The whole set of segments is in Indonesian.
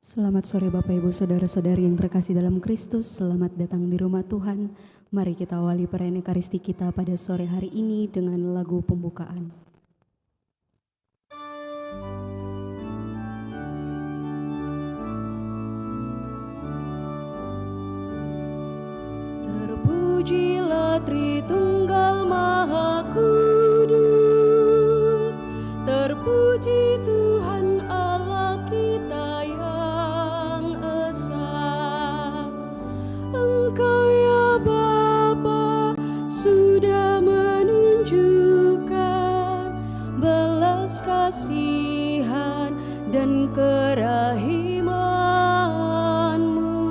Selamat sore Bapak Ibu Saudara-saudari yang terkasih dalam Kristus. Selamat datang di rumah Tuhan. Mari kita awali perayaan Ekaristi kita pada sore hari ini dengan lagu pembukaan. Terpujilah Tritunggal Maha Kudus, terpuji Tuhan Allah kita yang esa. Engkau ya Bapa sudah menunjukkan belas kasihan dan kerahiman-Mu.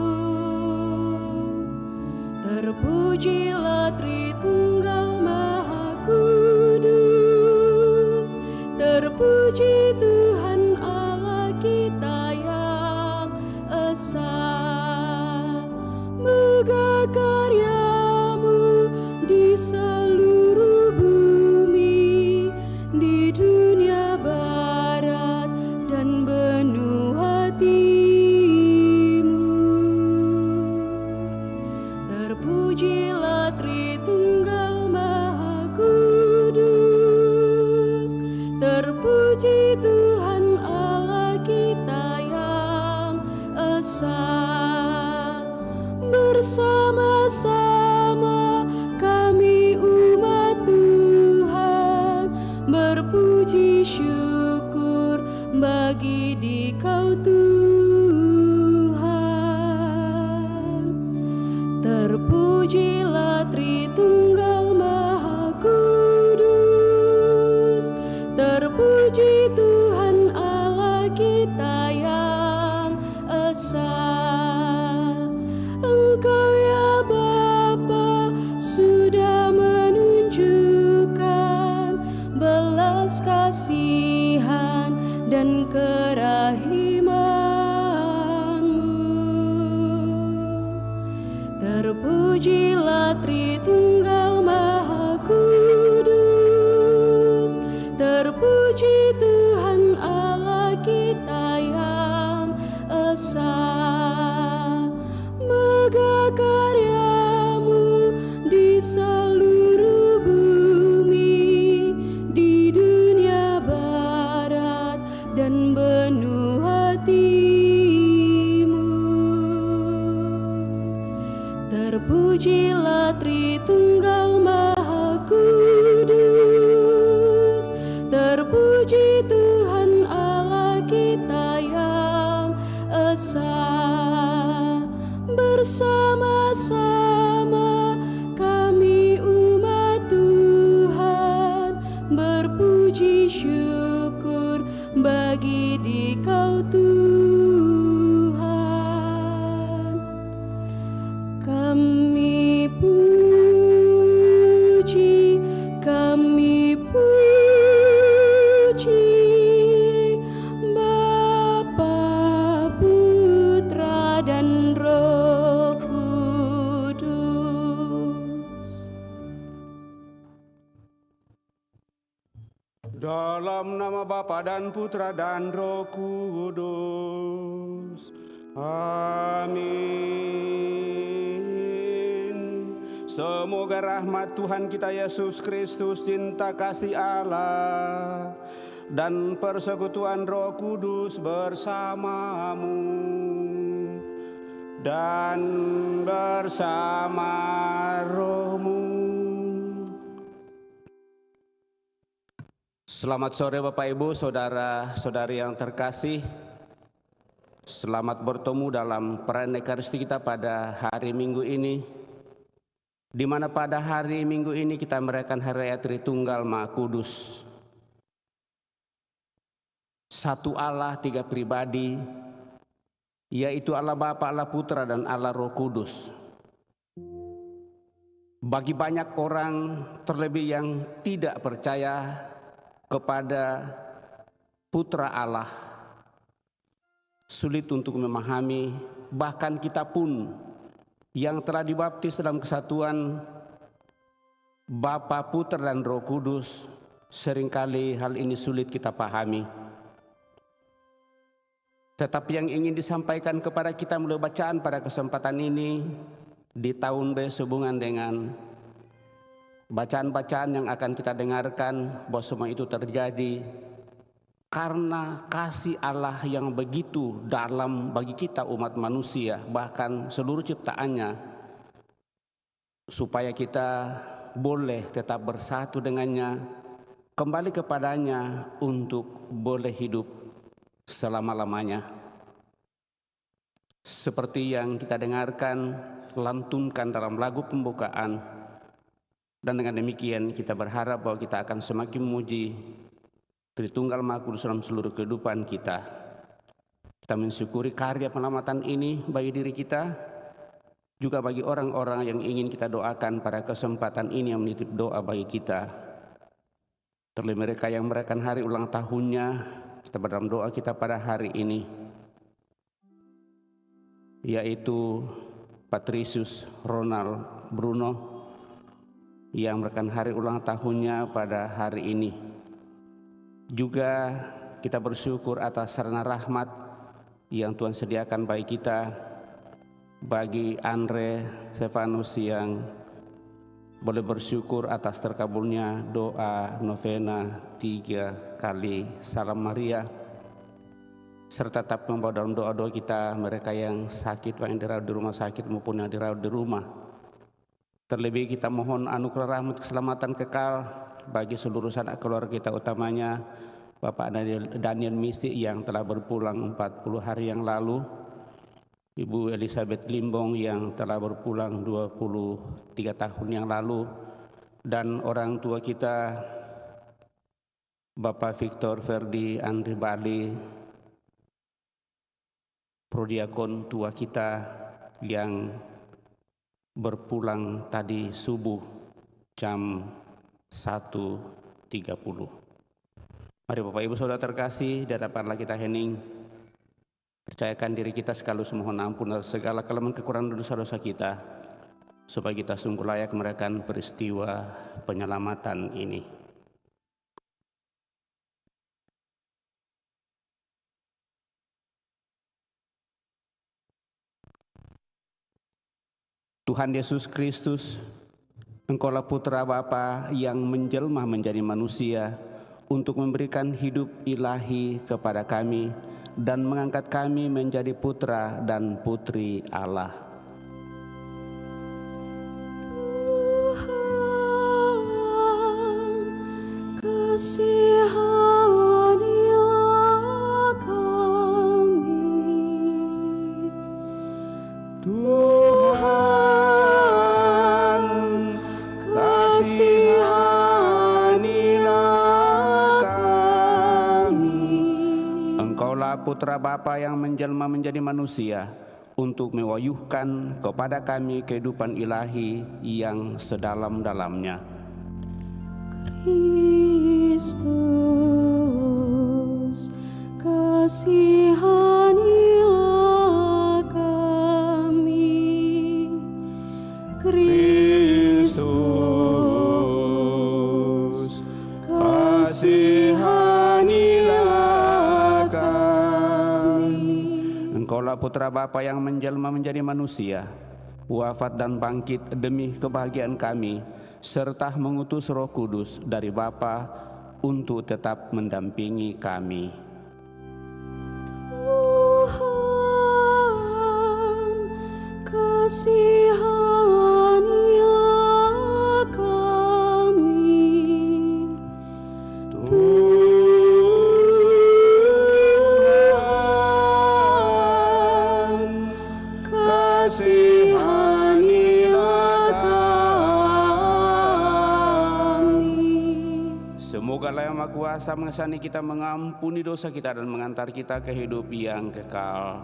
Terpujilah Tritunggal Maha Kudus, terpuji Tuhan Allah kita yang esa. Megah karya-Mu di seluruh bumi, di dunia barat dan benua timur. Terpujilah Tritunggal Maha Kudus, terpuji Tuhan Allah kita yang esa. Bersama-sama kami umat Tuhan berpuji syukur bagi Dikau Tuhan. Terpujilah Tritunggal Maha Kudus, terpuji Tuhan Allah kita yang esa. Engkau ya Bapa sudah menunjukkan belas kasihan dan kerahiman-Mu. Terpujilah Tritunggal Maha Kudus, terpuji Tuhan Allah kita yang esa. Megah karya-Mu di seluruh bumi, di dunia barat dan benua timur. Terpujilah Tritunggal Maha Kudus, terpuji Tuhan Allah kita yang esa. Bersama-sama kami umat Tuhan berpuji syukur bagi Dikau Tuhan. Kami puji, kami puji Bapa, Putra dan Roh Kudus. Dalam nama Bapa dan Putra dan Roh Kudus. Amin. Semoga rahmat Tuhan kita Yesus Kristus, cinta kasih Allah, dan persekutuan Roh Kudus bersamamu dan bersama rohmu. Selamat sore Bapak Ibu, saudara-saudari yang terkasih. Selamat bertemu dalam perayaan Ekaristi kita pada hari Minggu ini, di mana pada hari Minggu ini kita merayakan Hari Raya Tritunggal Maha Kudus. Satu Allah, tiga pribadi, yaitu Allah Bapa, Allah Putra, dan Allah Roh Kudus. Bagi banyak orang, terlebih yang tidak percaya kepada Putra Allah, sulit untuk memahami. Bahkan kita pun yang telah dibaptis dalam kesatuan Bapa, Putra, dan Roh Kudus, seringkali hal ini sulit kita pahami. Tetapi yang ingin disampaikan kepada kita melalui bacaan pada kesempatan ini di tahun B sehubungan dengan bacaan-bacaan yang akan kita dengarkan, bahwa semua itu terjadi karena kasih Allah yang begitu dalam bagi kita umat manusia, bahkan seluruh ciptaannya, supaya kita boleh tetap bersatu dengannya, kembali kepadanya untuk boleh hidup selama-lamanya. Seperti yang kita dengarkan, lantunkan dalam lagu pembukaan, dan dengan demikian kita berharap bahwa kita akan semakin memuji Tritunggal Maha Kudus dalam seluruh kehidupan kita. Kita mensyukuri karya penyelamatan ini bagi diri kita, juga bagi orang-orang yang ingin kita doakan pada kesempatan ini yang menitip doa bagi kita. Terlebih mereka yang merayakan hari ulang tahunnya, kita berdalam doa kita pada hari ini, yaitu Patricius Ronald Bruno yang merayakan hari ulang tahunnya pada hari ini. Juga kita bersyukur atas sarana rahmat yang Tuhan sediakan bagi kita, bagi Andre Stefanus yang boleh bersyukur atas terkabulnya doa novena 3 kali Salam Maria, serta tetap membawa dalam doa-doa kita mereka yang sakit, baik yang dirawat di rumah sakit maupun yang dirawat di rumah. Terlebih kita mohon anugerah rahmat keselamatan kekal bagi seluruh sanak keluarga kita, utamanya Bapak Daniel Misi yang telah berpulang 40 hari yang lalu, Ibu Elizabeth Limbong yang telah berpulang 23 tahun yang lalu, dan orang tua kita Bapak Victor Ferdi Andri Bali, prodiakon tua kita yang berpulang tadi subuh jam 1.30. Mari Bapak Ibu Saudara terkasih, di hadapan kita hening, percayakan diri kita sekaligus mohon ampun atas segala kelemahan kekurangan dosa-dosa kita, supaya kita sungguh layak merayakan peristiwa penyelamatan ini. Tuhan Yesus Kristus, Engkaulah Putra Bapa yang menjelma menjadi manusia untuk memberikan hidup ilahi kepada kami dan mengangkat kami menjadi putra dan putri Allah. Tuhan, kasihanilah kami. Tuhan, kasihanilah kami. Engkaulah Putra Bapa yang menjelma menjadi manusia untuk mewayuhkan kepada kami kehidupan ilahi yang sedalam-dalamnya. Kristus, kasihanilah kami. Kristus, kasihanilah kami. Engkaulah Putra Bapa yang menjelma menjadi manusia, wafat dan bangkit demi kebahagiaan kami, serta mengutus Roh Kudus dari Bapa untuk tetap mendampingi kami. Tuhan, kasihanilah kami. Tuhan, kasihanilah kami. Semoga Allah yang Maha Kuasa mengesani kita, mengampuni dosa kita, dan mengantar kita ke hidup yang kekal.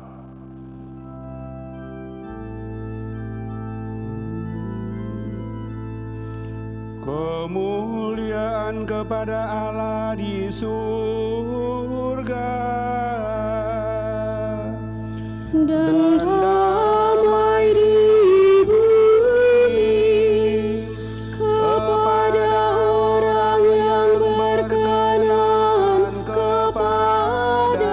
Kemuliaan kepada Allah di surga Dan damai di bumi kepada orang yang berkenan kepadanya.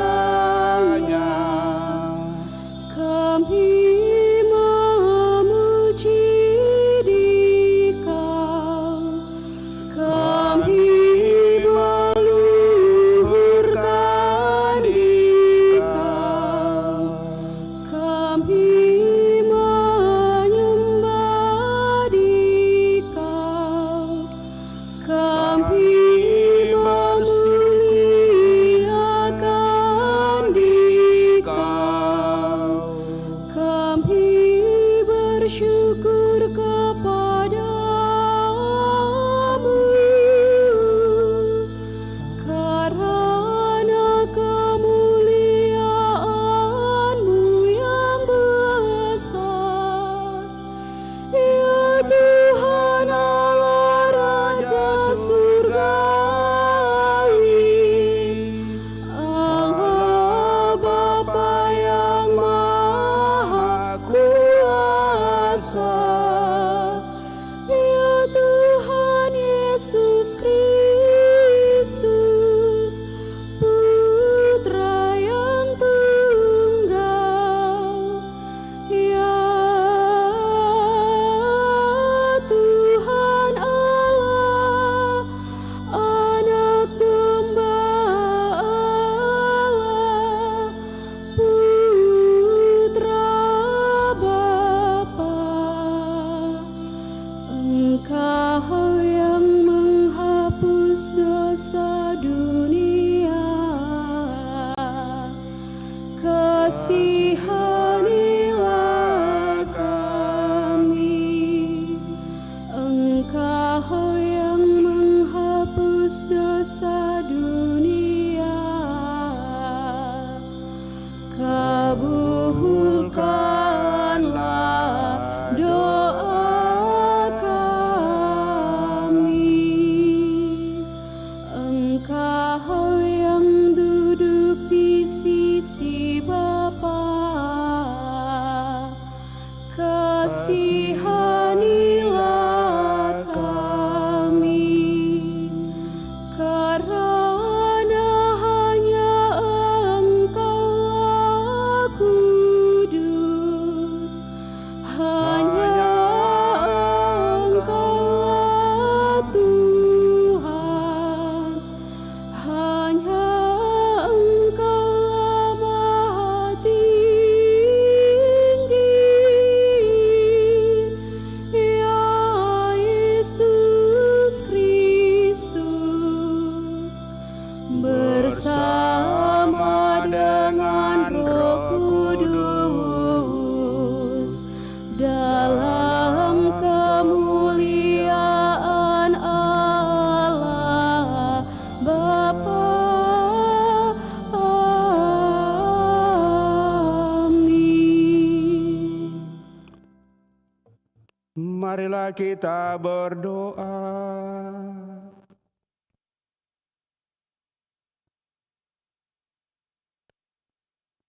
Marilah kita berdoa.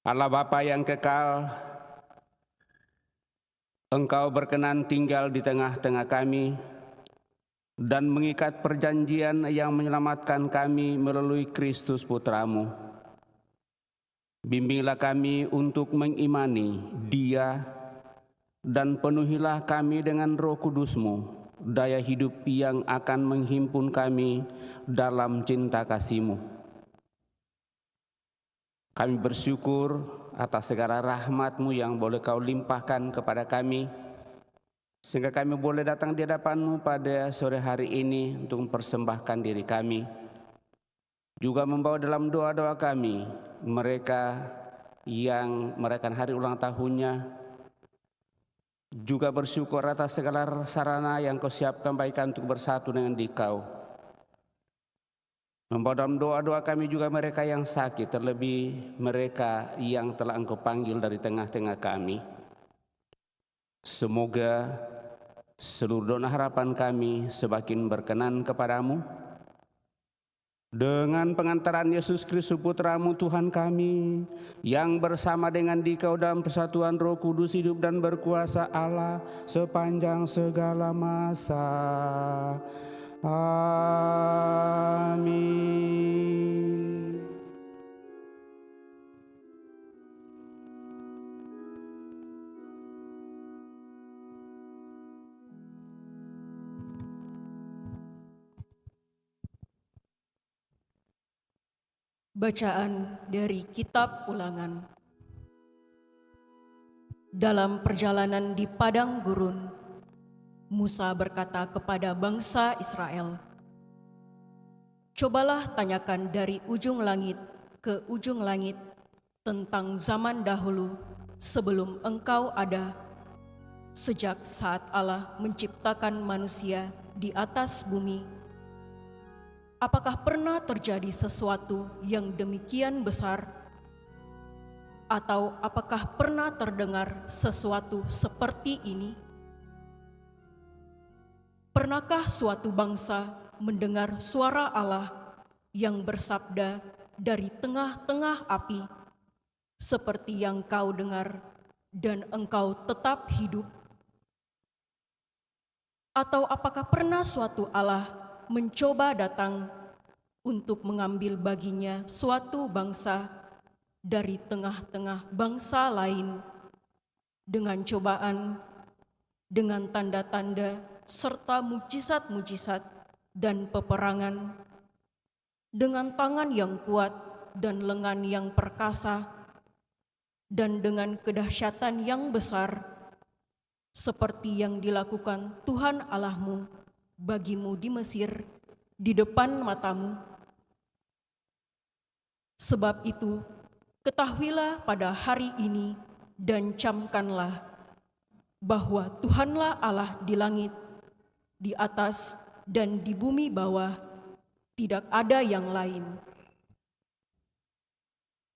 Allah Bapa yang kekal, Engkau berkenan tinggal di tengah-tengah kami dan mengikat perjanjian yang menyelamatkan kami melalui Kristus Putra-Mu. Bimbinglah kami untuk mengimani Dia dan penuhilah kami dengan Roh Kudus-Mu, daya hidup yang akan menghimpun kami dalam cinta kasih-Mu. Kami bersyukur atas segala rahmat-Mu yang boleh Kau limpahkan kepada kami, sehingga kami boleh datang di hadapan-Mu pada sore hari ini untuk mempersembahkan diri kami, juga membawa dalam doa-doa kami mereka yang merayakan hari ulang tahunnya, juga bersyukur atas segala sarana yang Kau siapkan baikkan untuk bersatu dengan Dikau. Membawa dalam doa-doa kami juga mereka yang sakit, terlebih mereka yang telah Engkau panggil dari tengah-tengah kami. Semoga seluruh doa harapan kami semakin berkenan kepadamu. Dengan pengantaran Yesus Kristus Putra-Mu Tuhan kami, yang bersama dengan Dikau dalam persatuan Roh Kudus hidup dan berkuasa Allah sepanjang segala masa. Amin. Bacaan dari Kitab Ulangan. Dalam perjalanan di padang gurun, Musa berkata kepada bangsa Israel, "Cobalah tanyakan dari ujung langit ke ujung langit tentang zaman dahulu sebelum engkau ada, sejak saat Allah menciptakan manusia di atas bumi. Apakah pernah terjadi sesuatu yang demikian besar? Atau apakah pernah terdengar sesuatu seperti ini? Pernahkah suatu bangsa mendengar suara Allah yang bersabda dari tengah-tengah api, seperti yang kau dengar dan engkau tetap hidup? Atau apakah pernah suatu Allah mencoba datang untuk mengambil baginya suatu bangsa dari tengah-tengah bangsa lain dengan cobaan, dengan tanda-tanda serta mujizat-mujizat dan peperangan, dengan tangan yang kuat dan lengan yang perkasa, dan dengan kedahsyatan yang besar, seperti yang dilakukan Tuhan Allahmu bagimu di Mesir, di depan matamu? Sebab itu, ketahuilah pada hari ini dan camkanlah bahwa Tuhanlah Allah di langit, di atas dan di bumi bawah, tidak ada yang lain.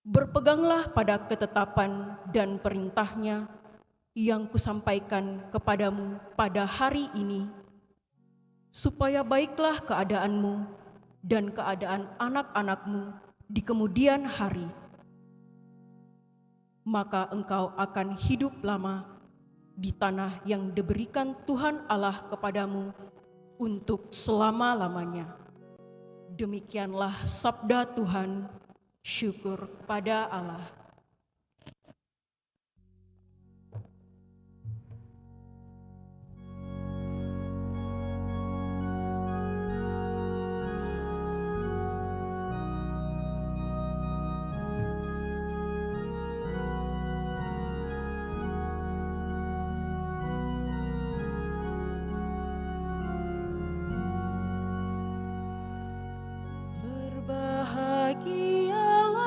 Berpeganglah pada ketetapan dan perintahnya yang kusampaikan kepadamu pada hari ini, supaya baiklah keadaanmu dan keadaan anak-anakmu di kemudian hari. Maka engkau akan hidup lama di tanah yang diberikan Tuhan Allah kepadamu untuk selama-lamanya. Demikianlah sabda Tuhan. Syukur kepada Allah. Berbahagialah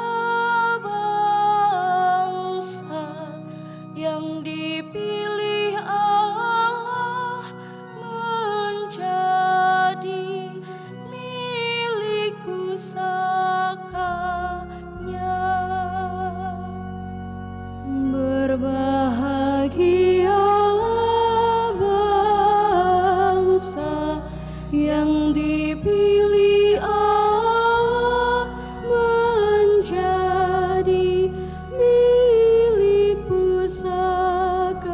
dipilih Allah menjadi milik pusakanya.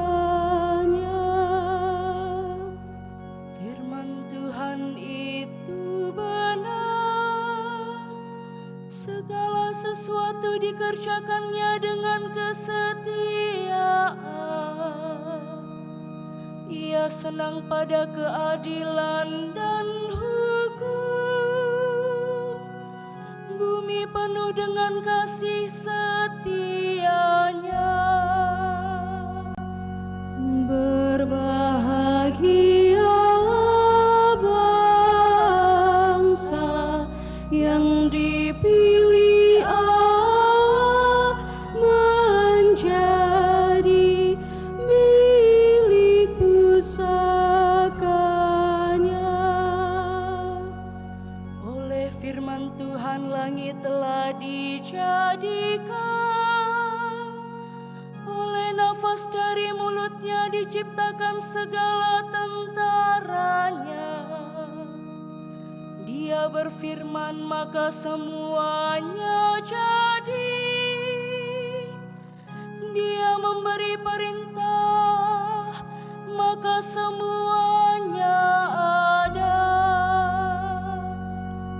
Firman Tuhan itu benar, segala sesuatu dikerjakannya dengan kesetiaan. Ia senang pada keadilan dan hukum, bumi penuh dengan kasih setianya. Berbahagialah bangsa yang dipilih Allah menjadi milik pusakanya. Oleh firman Tuhan langit telah dijadikan, oleh nafas dari mulutnya diciptakan segala tentaranya. Dia berfirman maka semuanya jadi. Dia memberi perintah maka semuanya ada.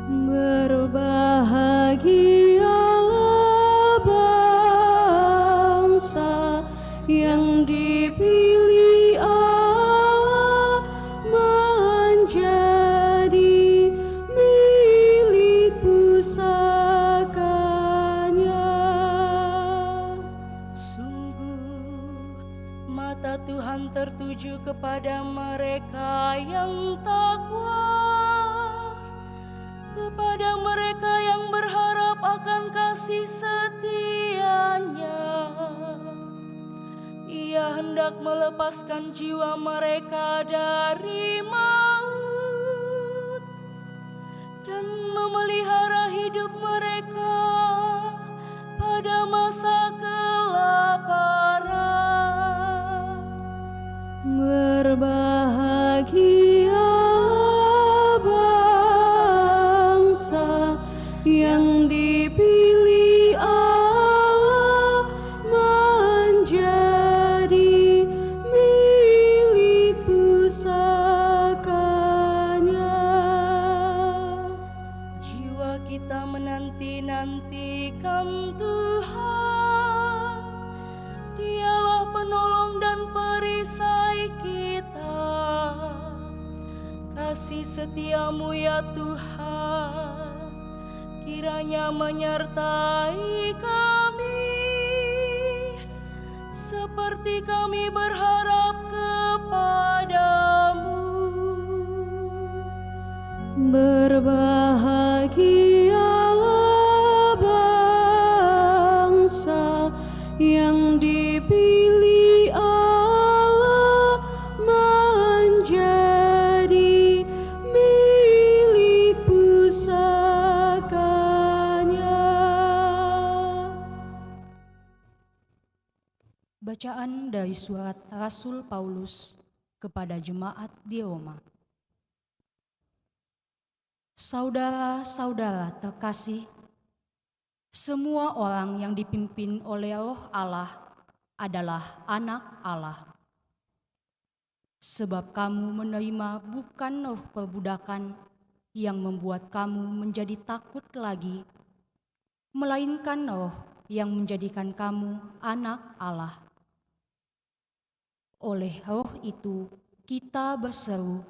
Berbahagialah bangsa yang dipilih Allah menjadi milik pusakanya. Sungguh mata Tuhan tertuju kepada mereka yang takwa, kepada mereka yang berharap akan kasih setianya. Ia hendak melepaskan jiwa mereka dari maut dan memelihara hidup mereka pada masa kelaparan. Berbahagialah bangsa yang dipilih Allah menjadi milik pusakanya. Jiwa kita menanti-nantikan Tuhan, Dialah penolong dan perisai kita. Kasih setiamu ya Tuhan, kiranya menyertai kami, seperti kami berharap kepadamu. Berbahagialah bangsa yang dipilih Allah menjadi milik pusakanya. Bacaan dari surat Rasul Paulus kepada jemaat di Roma. Saudara-saudara terkasih, semua orang yang dipimpin oleh Roh Allah adalah anak Allah. Sebab kamu menerima bukan roh perbudakan yang membuat kamu menjadi takut lagi, melainkan roh yang menjadikan kamu anak Allah. Oleh roh itu kita berseru,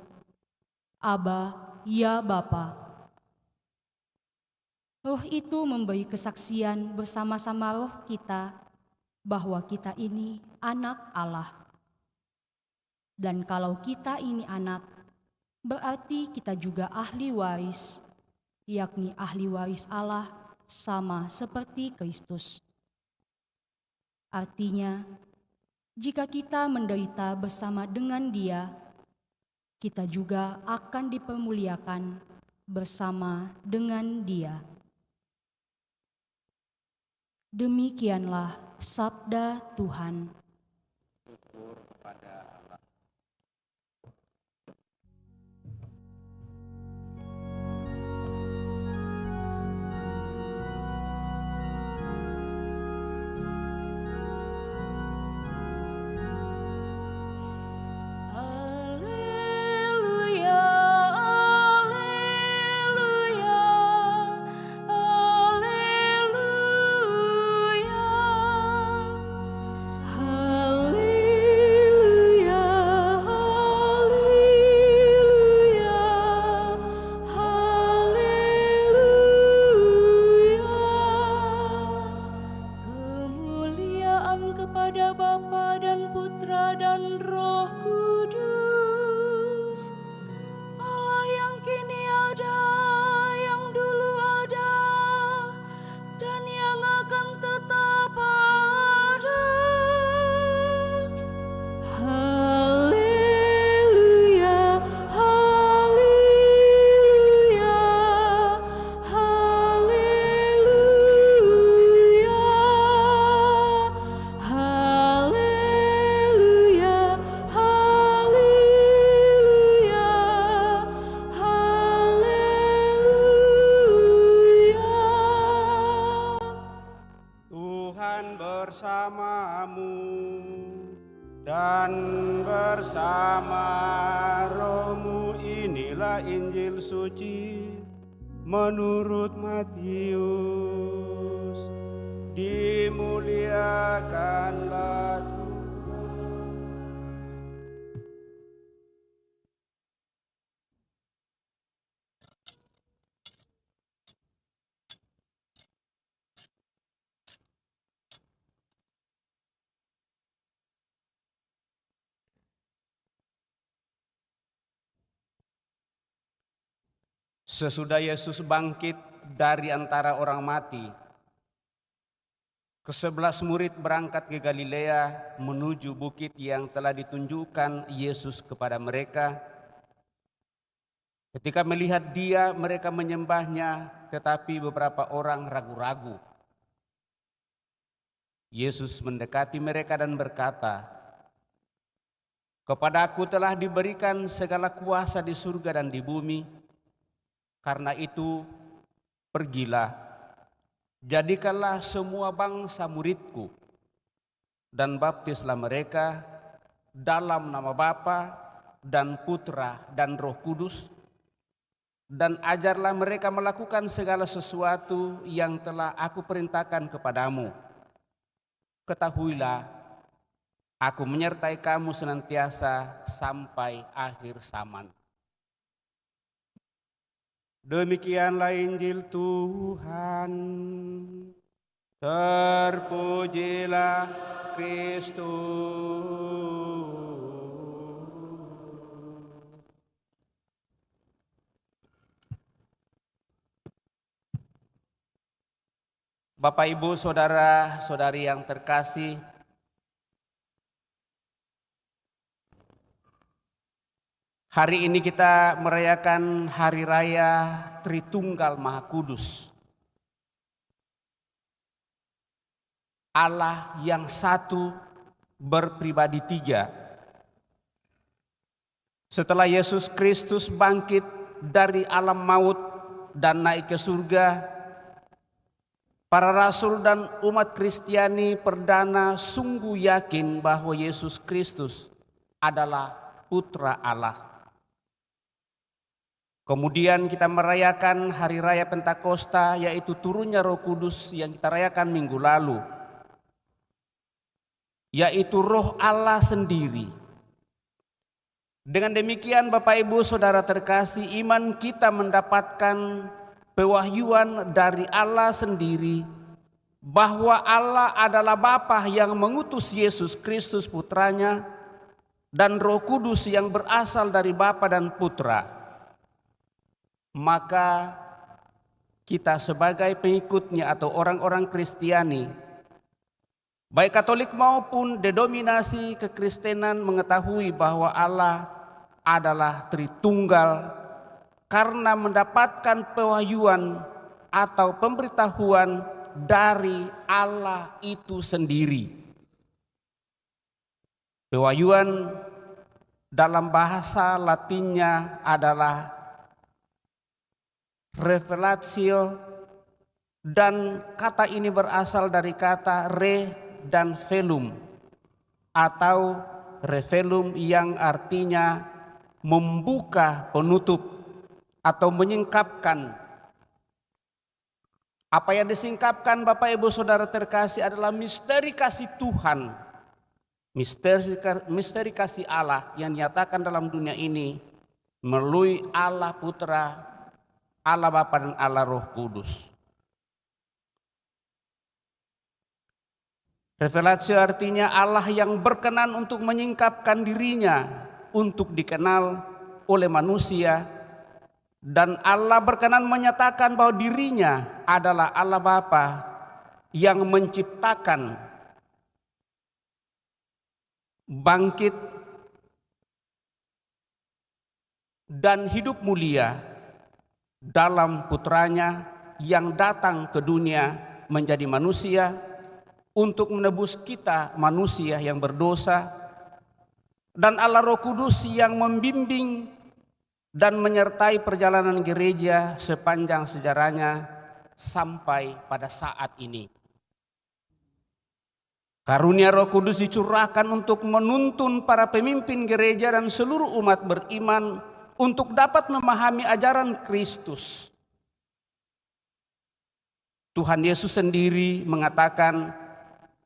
Aba, ya Bapa. Roh itu memberi kesaksian bersama-sama roh kita bahwa kita ini anak Allah. Dan kalau kita ini anak, berarti kita juga ahli waris, yakni ahli waris Allah sama seperti Kristus. Artinya, jika kita menderita bersama dengan Dia, kita juga akan dipermuliakan bersama dengan Dia. Demikianlah sabda Tuhan. Syukur kepada Allah. Dan bersama rohmu inilah Injil suci menurut Matius. Dimuliakanlah Tuhan. Sesudah Yesus bangkit dari antara orang mati, ke-11 murid berangkat ke Galilea menuju bukit yang telah ditunjukkan Yesus kepada mereka. Ketika melihat Dia, mereka menyembahnya, tetapi beberapa orang ragu-ragu. Yesus mendekati mereka dan berkata, "Kepadaku telah diberikan segala kuasa di surga dan di bumi. Karena itu, pergilah, jadikanlah semua bangsa muridku, dan baptislah mereka dalam nama Bapa dan Putra dan Roh Kudus, dan ajarlah mereka melakukan segala sesuatu yang telah aku perintahkan kepadamu. Ketahuilah, aku menyertai kamu senantiasa sampai akhir zaman." Demikianlah Injil Tuhan. Terpujilah Kristus. Bapak, Ibu, saudara-saudari yang terkasih, hari ini kita merayakan Hari Raya Tritunggal Maha Kudus. Allah yang satu berpribadi tiga. Setelah Yesus Kristus bangkit dari alam maut dan naik ke surga, para rasul dan umat Kristiani perdana sungguh yakin bahwa Yesus Kristus adalah Putra Allah. Kemudian kita merayakan Hari Raya Pentakosta, yaitu turunnya Roh Kudus yang kita rayakan minggu lalu, yaitu Roh Allah sendiri. Dengan demikian Bapak Ibu Saudara terkasih, iman kita mendapatkan pewahyuan dari Allah sendiri bahwa Allah adalah Bapa yang mengutus Yesus Kristus Putranya dan Roh Kudus yang berasal dari Bapa dan Putra. Maka kita sebagai pengikutnya atau orang-orang Kristiani, baik Katolik maupun denominasi kekristenan, mengetahui bahwa Allah adalah Tritunggal karena mendapatkan pewahyuan atau pemberitahuan dari Allah itu sendiri. Pewahyuan dalam bahasa Latinnya adalah revelatio, dan kata ini berasal dari kata re dan velum atau revelum yang artinya membuka penutup atau menyingkapkan. Apa yang disingkapkan Bapak Ibu Saudara terkasih adalah misteri kasih Tuhan, misteri kasih Allah yang dinyatakan dalam dunia ini melalui Allah Putra, Allah Bapa dan Allah Roh Kudus. Revelatio artinya Allah yang berkenan untuk menyingkapkan dirinya untuk dikenal oleh manusia, dan Allah berkenan menyatakan bahwa dirinya adalah Allah Bapa yang menciptakan, bangkit, dan hidup mulia dalam Putranya yang datang ke dunia menjadi manusia untuk menebus kita manusia yang berdosa, dan Allah Roh Kudus yang membimbing dan menyertai perjalanan gereja sepanjang sejarahnya sampai pada saat ini. Karunia Roh Kudus dicurahkan untuk menuntun para pemimpin gereja dan seluruh umat beriman untuk dapat memahami ajaran Kristus. Tuhan Yesus sendiri mengatakan,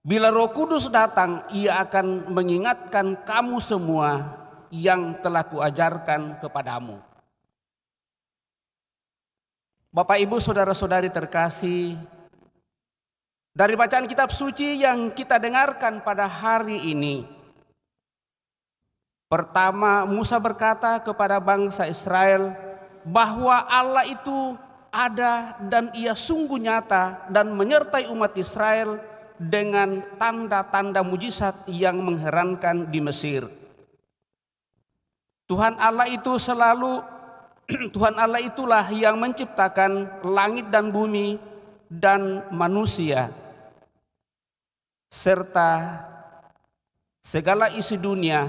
bila Roh Kudus datang, Ia akan mengingatkan kamu semua yang telah kuajarkan kepadamu. Bapak, Ibu, saudara-saudari terkasih, dari bacaan kitab suci yang kita dengarkan pada hari ini, pertama Musa berkata kepada bangsa Israel bahwa Allah itu ada dan Ia sungguh nyata dan menyertai umat Israel dengan tanda-tanda mujizat yang mengherankan di Mesir. Tuhan Allah itulah yang menciptakan langit dan bumi dan manusia serta segala isi dunia.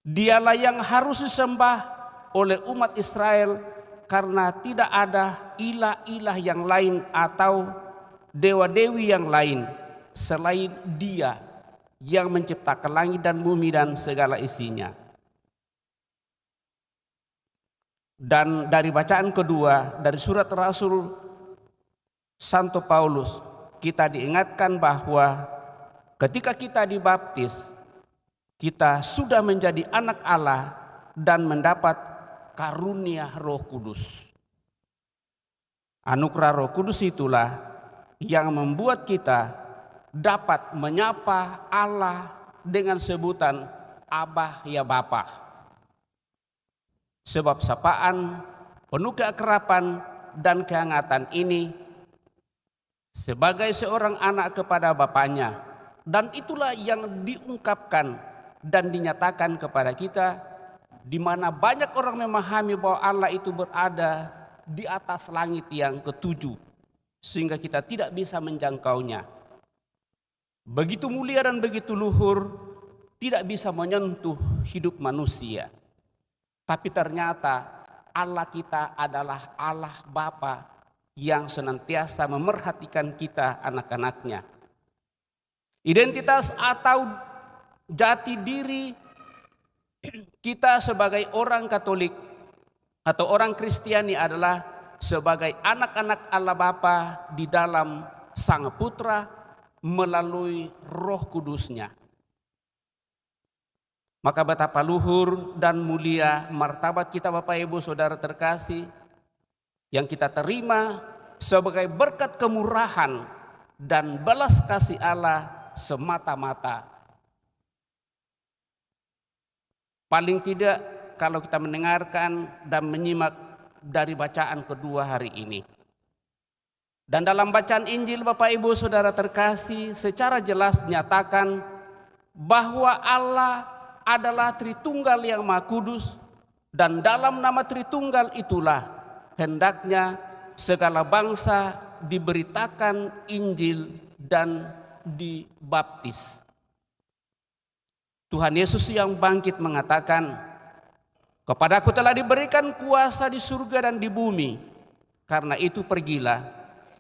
Dialah yang harus disembah oleh umat Israel karena tidak ada ilah-ilah yang lain atau dewa-dewi yang lain selain Dia yang menciptakan langit dan bumi dan segala isinya. Dan dari bacaan kedua dari surat Rasul Santo Paulus, kita diingatkan bahwa ketika kita dibaptis, kita sudah menjadi anak Allah dan mendapat karunia Roh Kudus. Anugerah Roh Kudus itulah yang membuat kita dapat menyapa Allah dengan sebutan Abah ya Bapa. Sebab sapaan penuh keakraban dan kehangatan ini sebagai seorang anak kepada bapaknya, dan itulah yang diungkapkan dan dinyatakan kepada kita, di mana banyak orang memahami bahwa Allah itu berada di atas langit yang ketujuh, sehingga kita tidak bisa menjangkaunya. Begitu mulia dan begitu luhur, tidak bisa menyentuh hidup manusia. Tapi ternyata Allah kita adalah Allah Bapa yang senantiasa memerhatikan kita anak-anaknya. Identitas atau jati diri kita sebagai orang Katolik atau orang Kristiani adalah sebagai anak-anak Allah Bapa di dalam Sang Putra melalui Roh Kudusnya. Maka betapa luhur dan mulia martabat kita, Bapak Ibu Saudara terkasih, yang kita terima sebagai berkat kemurahan dan belas kasih Allah semata-mata. Paling tidak kalau kita mendengarkan dan menyimak dari bacaan kedua hari ini. Dan dalam bacaan Injil, Bapak Ibu Saudara terkasih, secara jelas nyatakan bahwa Allah adalah Tritunggal yang Maha Kudus, dan dalam nama Tritunggal itulah hendaknya segala bangsa diberitakan Injil dan dibaptis. Tuhan Yesus yang bangkit mengatakan, "Kepadaku telah diberikan kuasa di surga dan di bumi. Karena itu pergilah,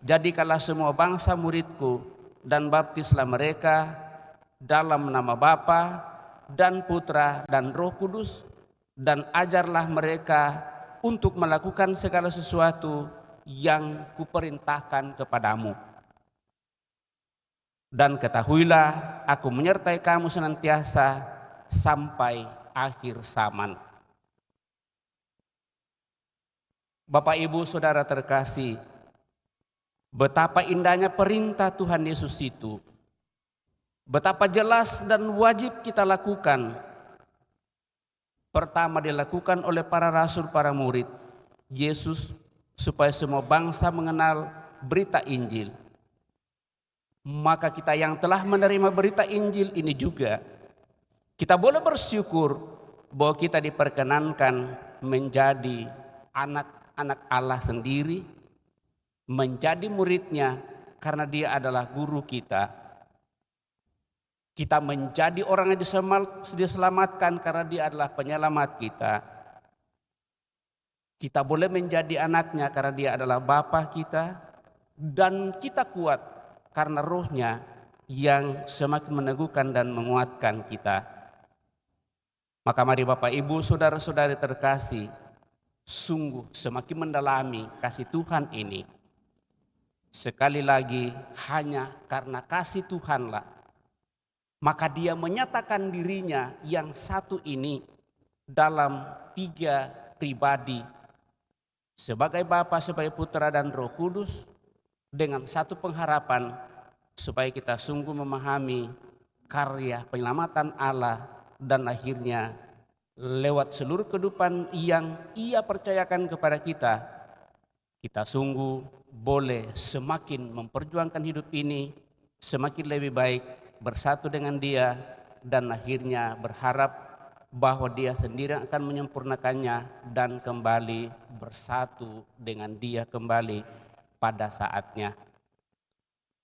jadikanlah semua bangsa muridku, dan baptislah mereka dalam nama Bapa dan Putra dan Roh Kudus, dan ajarlah mereka untuk melakukan segala sesuatu yang kuperintahkan kepadamu. Dan ketahuilah, aku menyertai kamu senantiasa sampai akhir zaman." Bapak Ibu Saudara terkasih, betapa indahnya perintah Tuhan Yesus itu. Betapa jelas dan wajib kita lakukan. Pertama dilakukan oleh para rasul, para murid Yesus, supaya semua bangsa mengenal berita Injil. Maka kita yang telah menerima berita Injil ini juga, kita boleh bersyukur bahwa kita diperkenankan menjadi anak-anak Allah sendiri, menjadi muridnya karena Dia adalah guru kita. Kita menjadi orang yang diselamatkan karena Dia adalah penyelamat kita. Kita boleh menjadi anaknya karena Dia adalah Bapa kita. Dan kita kuat karena Rohnya yang semakin meneguhkan dan menguatkan kita. Maka mari Bapak Ibu saudara-saudari terkasih, sungguh semakin mendalami kasih Tuhan ini. Sekali lagi hanya karena kasih Tuhanlah, maka Dia menyatakan dirinya yang satu ini dalam 3 pribadi, sebagai Bapa, sebagai Putra dan Roh Kudus, dengan satu pengharapan supaya kita sungguh memahami karya penyelamatan Allah dan akhirnya lewat seluruh kehidupan yang Ia percayakan kepada kita sungguh boleh semakin memperjuangkan hidup ini semakin lebih baik, bersatu dengan Dia, dan akhirnya berharap bahwa Dia sendiri akan menyempurnakannya dan kembali bersatu dengan Dia kembali pada saatnya.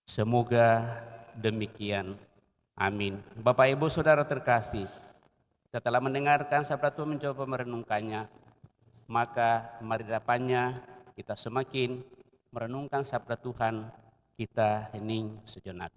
Semoga demikian. Amin. Bapak Ibu Saudara terkasih, kita telah mendengarkan sabda Tuhan, mencoba merenungkannya. Maka mari depannya kita semakin merenungkan sabda Tuhan, kita hening sejenak.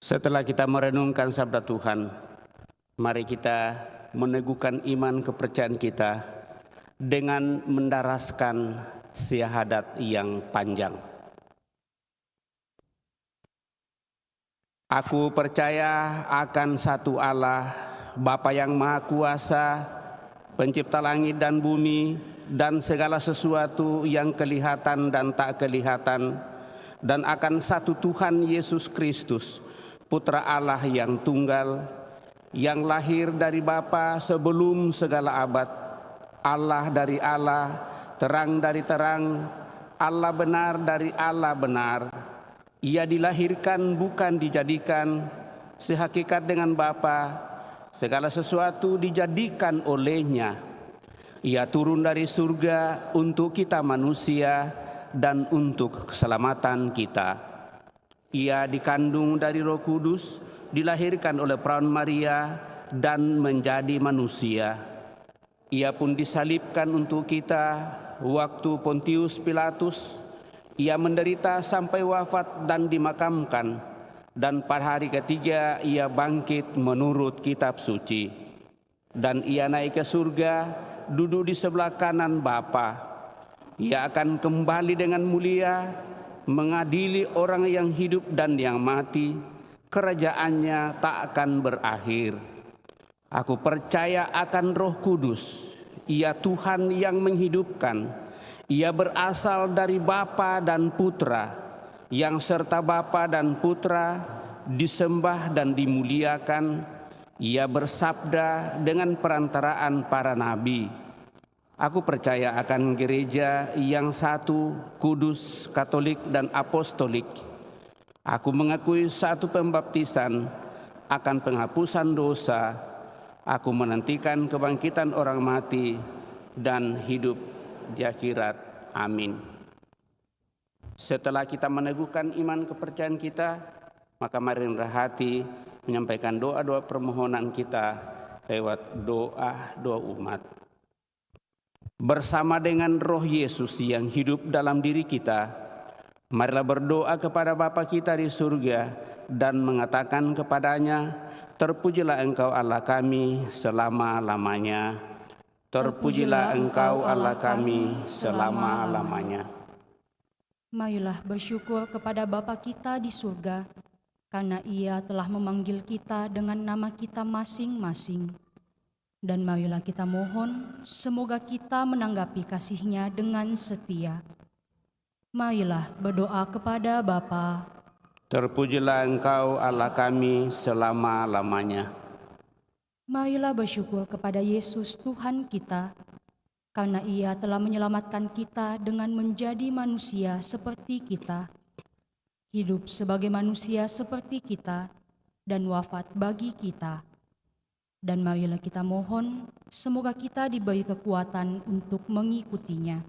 Setelah kita merenungkan sabda Tuhan, mari kita meneguhkan iman kepercayaan kita dengan mendaraskan syahadat yang panjang. Aku percaya akan satu Allah, Bapa yang Maha Kuasa, Pencipta langit dan bumi, dan segala sesuatu yang kelihatan dan tak kelihatan, dan akan satu Tuhan Yesus Kristus, Putra Allah yang tunggal, yang lahir dari Bapa sebelum segala abad, Allah dari Allah, terang dari terang, Allah benar dari Allah benar. Ia dilahirkan bukan dijadikan, sehakikat dengan Bapa, segala sesuatu dijadikan olehnya. Ia turun dari surga untuk kita manusia dan untuk keselamatan kita. Ia dikandung dari Roh Kudus, dilahirkan oleh perawan Maria dan menjadi manusia. Ia pun disalibkan untuk kita waktu Pontius Pilatus. Ia menderita sampai wafat dan dimakamkan, dan pada hari ketiga ia bangkit menurut kitab suci. Dan ia naik ke surga, duduk di sebelah kanan Bapa. Ia akan kembali dengan mulia, mengadili orang yang hidup dan yang mati. Kerajaannya tak akan berakhir. Aku percaya akan Roh Kudus, Ia Tuhan yang menghidupkan. Ia berasal dari Bapa dan Putra, yang serta Bapa dan Putra disembah dan dimuliakan. Ia bersabda dengan perantaraan para nabi. Aku percaya akan gereja yang satu, kudus, katolik, dan apostolik. Aku mengakui satu pembaptisan akan penghapusan dosa. Aku menantikan kebangkitan orang mati dan hidup di akhirat. Amin. Setelah kita meneguhkan iman kepercayaan kita, maka mari rendah hati menyampaikan doa-doa permohonan kita lewat doa umat. Bersama dengan Roh Yesus yang hidup dalam diri kita, marilah berdoa kepada Bapa kita di surga dan mengatakan kepadanya, terpujilah Engkau Allah kami selama-lamanya. Terpujilah Engkau Allah kami selama-lamanya. Marilah bersyukur kepada Bapa kita di surga, karena Ia telah memanggil kita dengan nama kita masing-masing. Dan marilah kita mohon, semoga kita menanggapi kasih-Nya dengan setia. Marilah berdoa kepada Bapa. Terpujilah Engkau Allah kami selama-lamanya. Marilah bersyukur kepada Yesus Tuhan kita, karena Ia telah menyelamatkan kita dengan menjadi manusia seperti kita, hidup sebagai manusia seperti kita, dan wafat bagi kita. Dan marilah kita mohon, semoga kita diberi kekuatan untuk mengikutinya.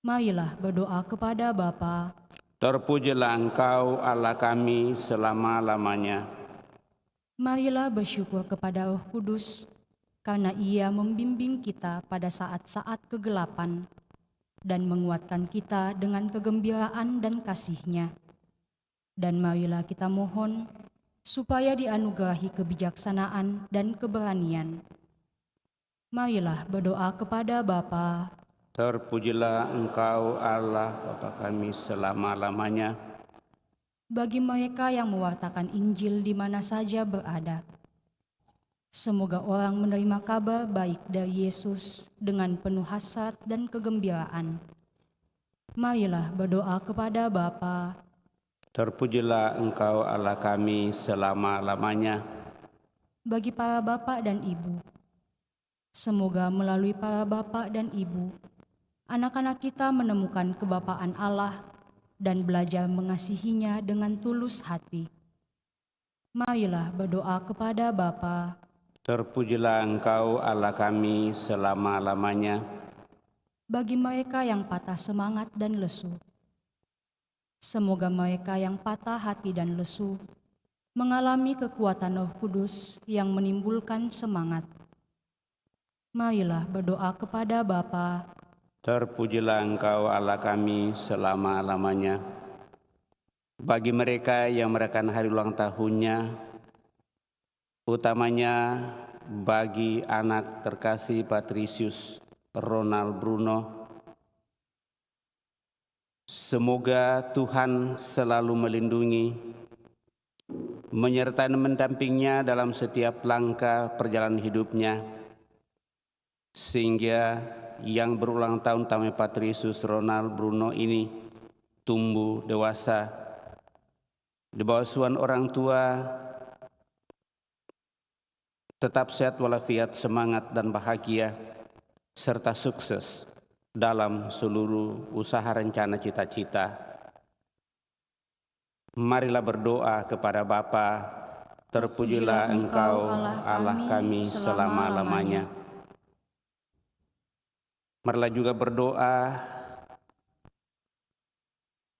Marilah berdoa kepada Bapa. Terpujilah Engkau Allah kami selama-lamanya. Marilah bersyukur kepada Roh Kudus, karena Ia membimbing kita pada saat-saat kegelapan dan menguatkan kita dengan kegembiraan dan kasih-Nya. Dan marilah kita mohon supaya dianugerahi kebijaksanaan dan keberanian. Marilah berdoa kepada Bapa. Terpujilah Engkau Allah Bapa kami selama-lamanya. Bagi mereka yang mewartakan Injil di mana saja berada, semoga orang menerima kabar baik dari Yesus dengan penuh hasrat dan kegembiraan. Marilah berdoa kepada Bapa. Terpujilah Engkau Allah kami selama-lamanya. Bagi para bapak dan ibu, semoga melalui para bapak dan ibu, anak-anak kita menemukan kebapaan Allah dan belajar mengasihinya dengan tulus hati. Marilah berdoa kepada Bapa. Terpujilah Engkau Allah kami selama-lamanya. Bagi mereka yang patah semangat dan lesu, semoga mereka yang patah hati dan lesu mengalami kekuatan Roh Kudus yang menimbulkan semangat. Marilah berdoa kepada Bapa. Terpujilah Engkau Allah kami selama-lamanya. Bagi mereka yang merayakan hari ulang tahunnya, utamanya bagi anak terkasih Patricius Ronald Bruno, semoga Tuhan selalu melindungi, menyertai dan mendampingnya dalam setiap langkah perjalanan hidupnya, sehingga yang berulang tahun utamanya Patricius Ronald Bruno ini tumbuh dewasa di bawah asuhan orang tua, tetap sehat walafiat, semangat dan bahagia, serta sukses dalam seluruh usaha rencana cita-cita. Marilah berdoa kepada Bapa. Terpujilah Engkau Allah kami selama-lamanya. Marilah juga berdoa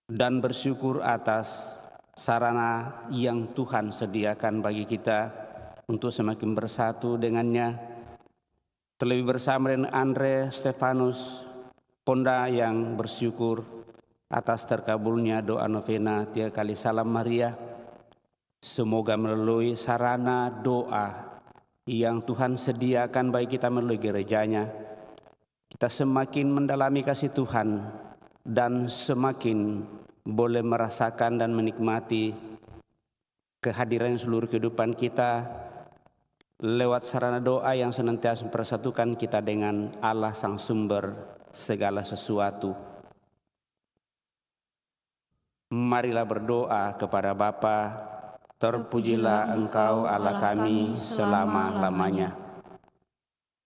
dan bersyukur atas sarana yang Tuhan sediakan bagi kita untuk semakin bersatu dengannya. Terlebih bersama dengan Andre Stefanus Ponda yang bersyukur atas terkabulnya doa novena 3 kali Salam Maria. Semoga melalui sarana doa yang Tuhan sediakan bagi kita melalui gerejanya, kita semakin mendalami kasih Tuhan dan semakin boleh merasakan dan menikmati kehadiran seluruh kehidupan kita lewat sarana doa yang senantiasa mempersatukan kita dengan Allah Sang Sumber segala sesuatu. Marilah berdoa kepada Bapa. Terpujilah Engkau Allah kami selama-lamanya.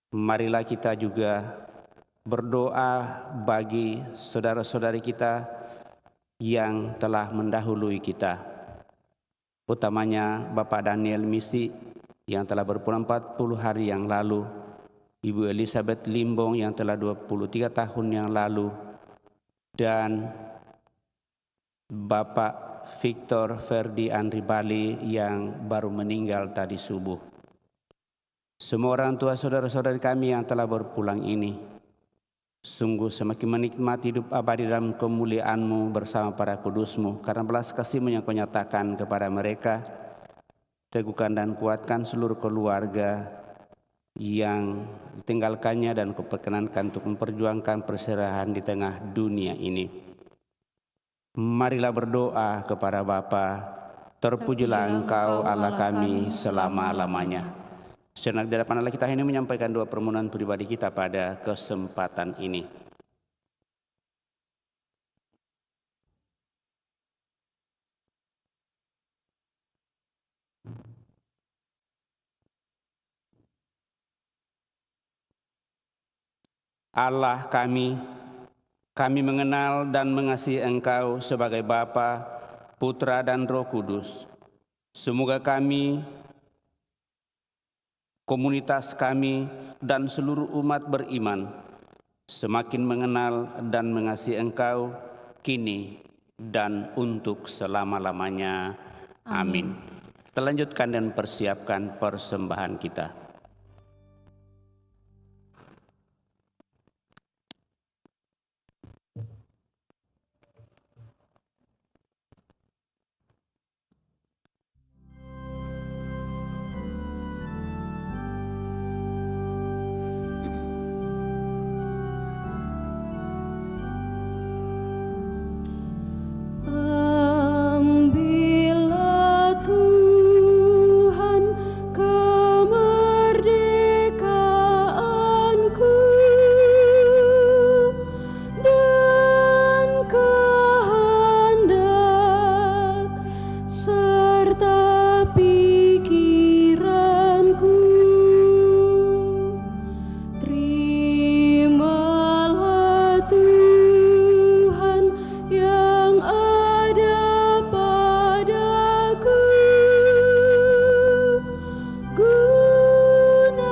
Marilah kita juga berdoa bagi saudara-saudari kita yang telah mendahului kita, utamanya Bapak Daniel Misi yang telah berpulang 40 hari yang lalu, Ibu Elizabeth Limbong yang telah 23 tahun yang lalu, dan Bapak Victor Ferdi Andri Bali yang baru meninggal tadi subuh. Semua orang tua saudara-saudari kami yang telah berpulang ini, sungguh semakin menikmati hidup abadi dalam kemuliaan-Mu bersama para kudus-Mu, karena belas kasih-Mu yang Kau nyatakan kepada mereka. Teguhkan dan kuatkan seluruh keluarga yang ditinggalkannya dan Kau perkenankan untuk memperjuangkan perserahan di tengah dunia ini. Marilah berdoa kepada Bapa. Terpujilah Engkau Allah kami selama-lamanya. Sejenak di hadapan Allah kita ini menyampaikan doa permohonan pribadi kita pada kesempatan ini. Allah kami mengenal dan mengasihi Engkau sebagai Bapa, Putra dan Roh Kudus. Semoga kami, komunitas kami, dan seluruh umat beriman semakin mengenal dan mengasihi Engkau kini dan untuk selama-lamanya. Amin. Kita lanjutkan dan persiapkan persembahan kita. Ambillah Tuhan kemerdekaanku dan kehendak serta pikiranku. Terimalah Tuhan yang ada padaku, gunakanlah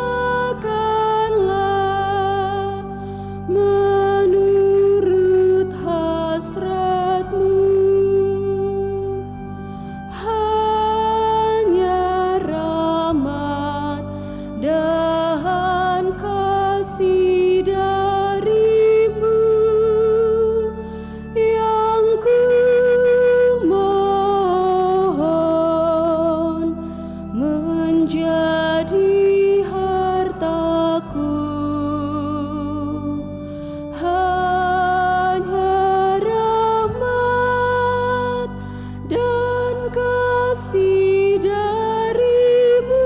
menurut hasrat-Mu. Hanya rahmat dan kasih dari-Mu yang ku mohon menjadi hartaku. Hanya rahmat dan kasih dari-Mu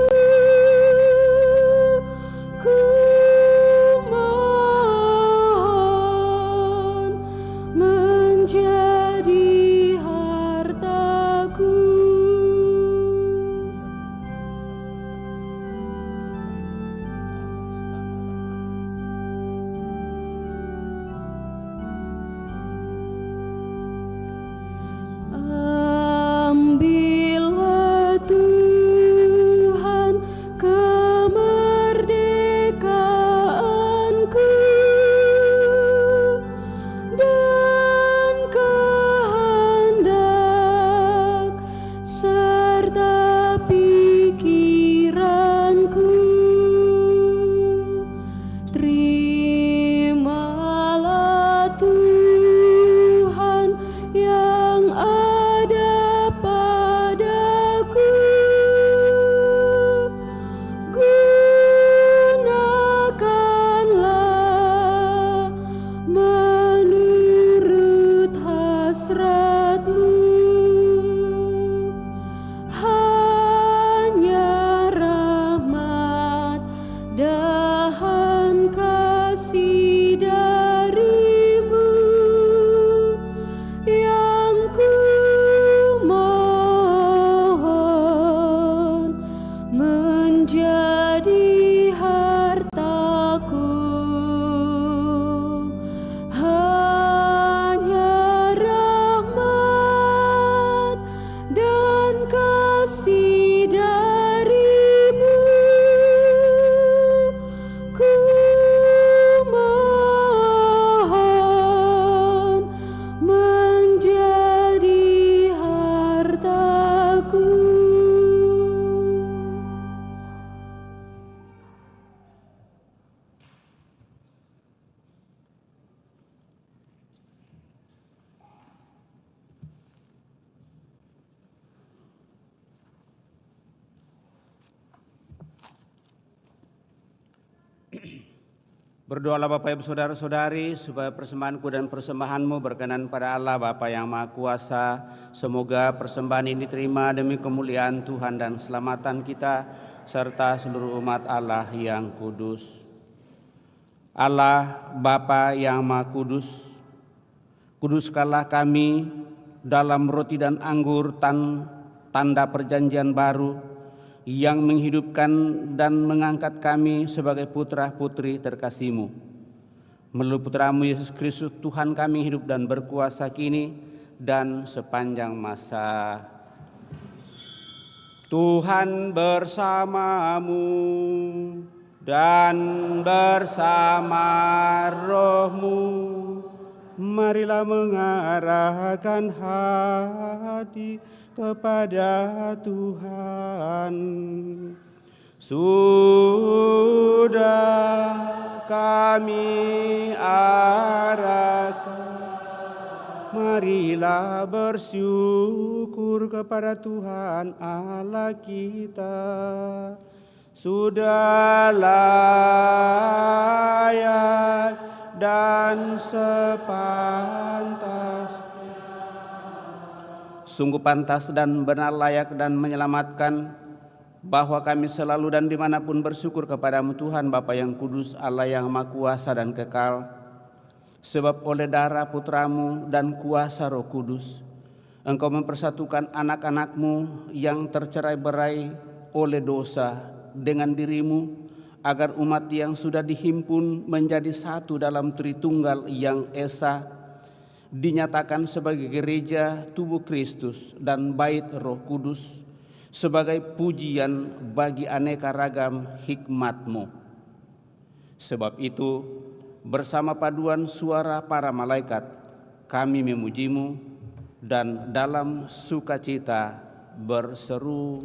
ku mohon menjadi hartaku. Ambillah Tuhan kemerdekaanku dan kehendak serta pikiranku. Terimalah Tuhan yang ada padaku, gunakanlah menurut hasrat-Mu. Hanya rahmat dan kasih dari-Mu yang ku mohon menjadi hartaku. Hanya rahmat dan kasih dari-Mu ku mohon menjadi hartaku. Berdoalah Bapak Ibu Saudara-saudari supaya persembahanku dan persembahanmu berkenan pada Allah Bapa yang Maha Kuasa. Semoga persembahan ini diterima demi kemuliaan Tuhan dan keselamatan kita serta seluruh umat Allah yang kudus. Allah Bapa yang Maha Kudus, kuduskanlah kami dalam roti dan anggur tanda perjanjian baru yang menghidupkan dan mengangkat kami sebagai putra-putri terkasih-Mu. Melalui Putra-Mu Yesus Kristus Tuhan kami hidup dan berkuasa kini dan sepanjang masa. Tuhan bersamamu dan bersama rohmu. Marilah mengarahkan hati kepada Tuhan. Sudah kami arahkan, marilah bersyukur kepada Tuhan Allah kita. Sudah layak dan sepantas, sungguh pantas dan benar layak dan menyelamatkan, bahwa kami selalu dan dimanapun bersyukur kepadamu Tuhan Bapa yang kudus, Allah yang maha kuasa dan kekal. Sebab oleh darah putramu dan kuasa Roh Kudus, Engkau mempersatukan anak-anakmu yang tercerai-berai oleh dosa dengan dirimu, agar umat yang sudah dihimpun menjadi satu dalam Tritunggal yang esa dinyatakan sebagai gereja tubuh Kristus dan bait Roh Kudus, sebagai pujian bagi aneka ragam hikmat-Mu. Sebab itu, bersama paduan suara para malaikat, kami memuji-Mu dan dalam sukacita berseru,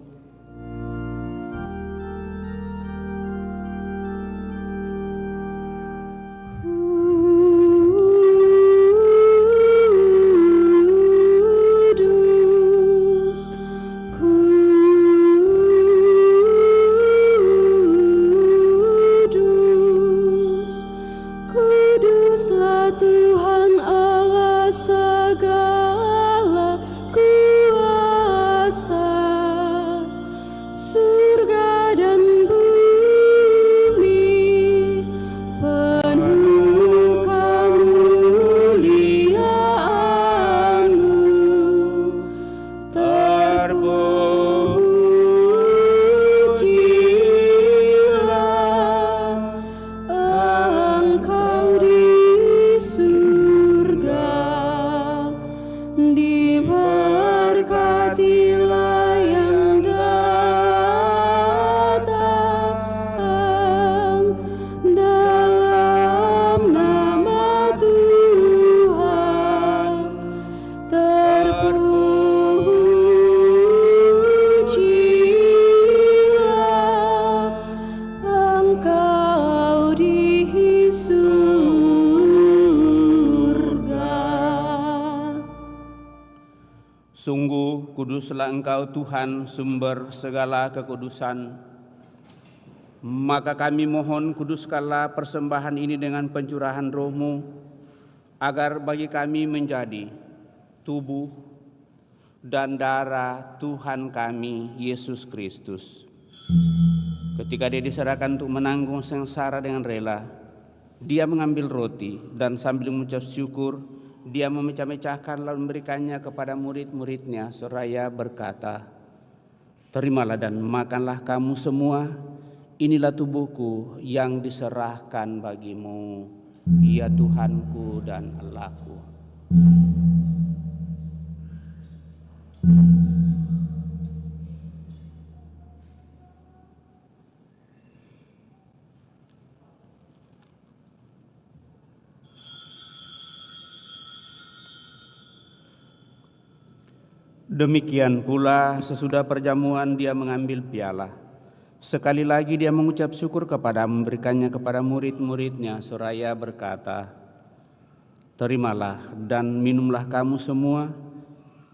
sungguh kuduslah Engkau Tuhan, sumber segala kekudusan. Maka kami mohon, kuduskanlah persembahan ini dengan pencurahan Roh-Mu, agar bagi kami menjadi tubuh dan darah Tuhan kami Yesus Kristus. Ketika Dia diserahkan untuk menanggung sengsara dengan rela, Dia mengambil roti dan sambil mengucap syukur, Dia memecah-mecahkan lalu memberikannya kepada murid-muridnya seraya berkata, "Terimalah dan makanlah kamu semua, inilah tubuhku yang diserahkan bagimu, ya Tuhanku dan Allahku." Demikian pula sesudah perjamuan Dia mengambil piala. Sekali lagi Dia mengucap syukur memberikannya kepada murid-muridnya seraya berkata, "Terimalah dan minumlah kamu semua,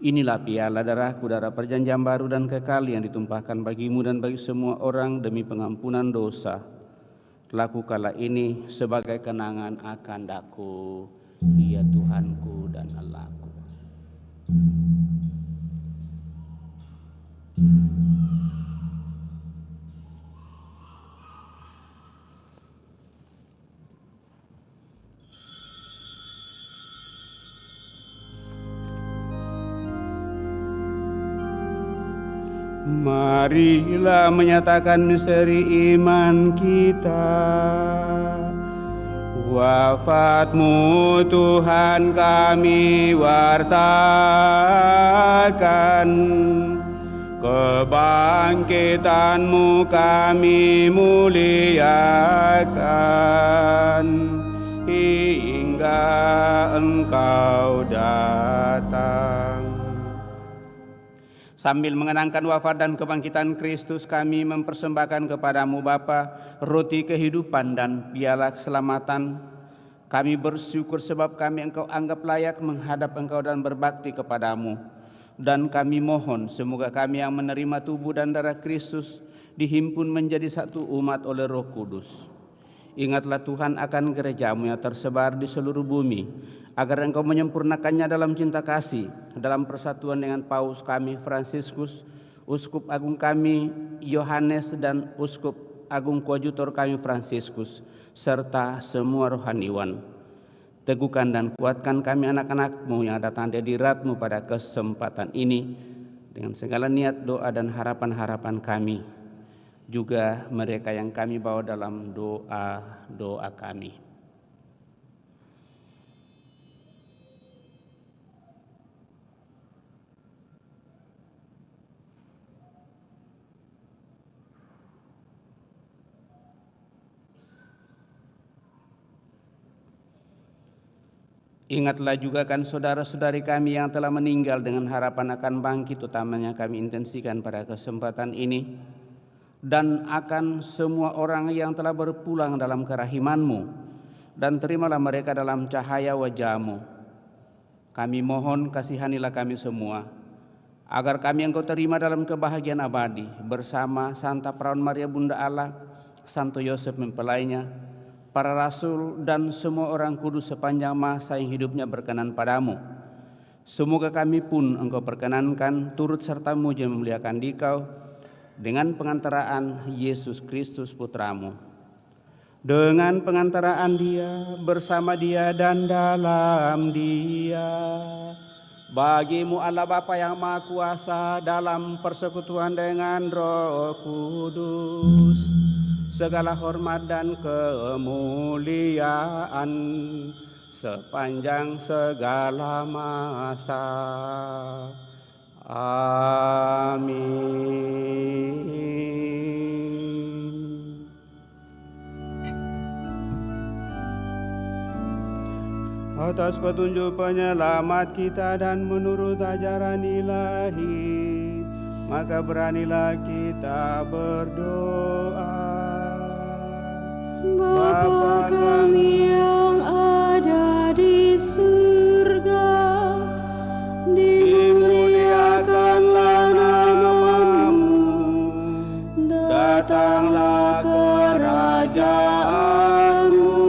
inilah piala darahku, darah perjanjian baru dan kekal yang ditumpahkan bagimu dan bagi semua orang demi pengampunan dosa. Lakukanlah ini sebagai kenangan akan Aku, ya Tuhanku dan Allahku." Marilah menyatakan misteri iman kita. Wafat-Mu Tuhan kami wartakan, kebangkitan-Mu kami muliakan hingga Engkau datang. Sambil mengenangkan wafat dan kebangkitan Kristus, kami mempersembahkan kepadamu Bapa roti kehidupan dan piala keselamatan. Kami bersyukur sebab kami Engkau anggap layak menghadap Engkau dan berbakti kepadamu. Dan kami mohon semoga kami yang menerima tubuh dan darah Kristus dihimpun menjadi satu umat oleh Roh Kudus. Ingatlah Tuhan akan gereja-Mu yang tersebar di seluruh bumi, agar Engkau menyempurnakannya dalam cinta kasih, dalam persatuan dengan Paus kami Fransiskus, Uskup Agung kami Yohanes, dan Uskup Agung Koadjutor kami Fransiskus, serta semua rohaniwan. Teguhkan dan kuatkan kami anak-anak-Mu yang datang di hadirat-Mu pada kesempatan ini, dengan segala niat, doa, dan harapan-harapan kami. Juga mereka yang kami bawa dalam doa-doa kami. Ingatlah juga kan saudara-saudari kami yang telah meninggal dengan harapan akan bangkit, utamanya kami intensikan pada kesempatan ini, dan akan semua orang yang telah berpulang dalam kerahiman-Mu, dan terimalah mereka dalam cahaya wajah-Mu. Kami mohon kasihanilah kami semua, agar kami Engkau terima dalam kebahagiaan abadi bersama Santa Perawan Maria Bunda Allah, Santo Yosef mempelainya, para rasul, dan semua orang kudus sepanjang masa yang hidupnya berkenan padamu. Semoga kami pun Engkau perkenankan turut serta muji memuliakan Dikau dengan pengantaraan Yesus Kristus Putra-Mu. Dengan pengantaraan Dia, bersama Dia, dan dalam Dia, bagi-Mu Allah Bapa yang Maha Kuasa, dalam persekutuan dengan Roh Kudus, segala hormat dan kemuliaan sepanjang segala masa. Amin. Atas petunjuk penyelamat kita dan menurut ajaran ilahi, maka beranilah kita berdoa. Bapa kami yang ada di surga, dimuliakanlah nama-Mu, datanglah kerajaan-Mu,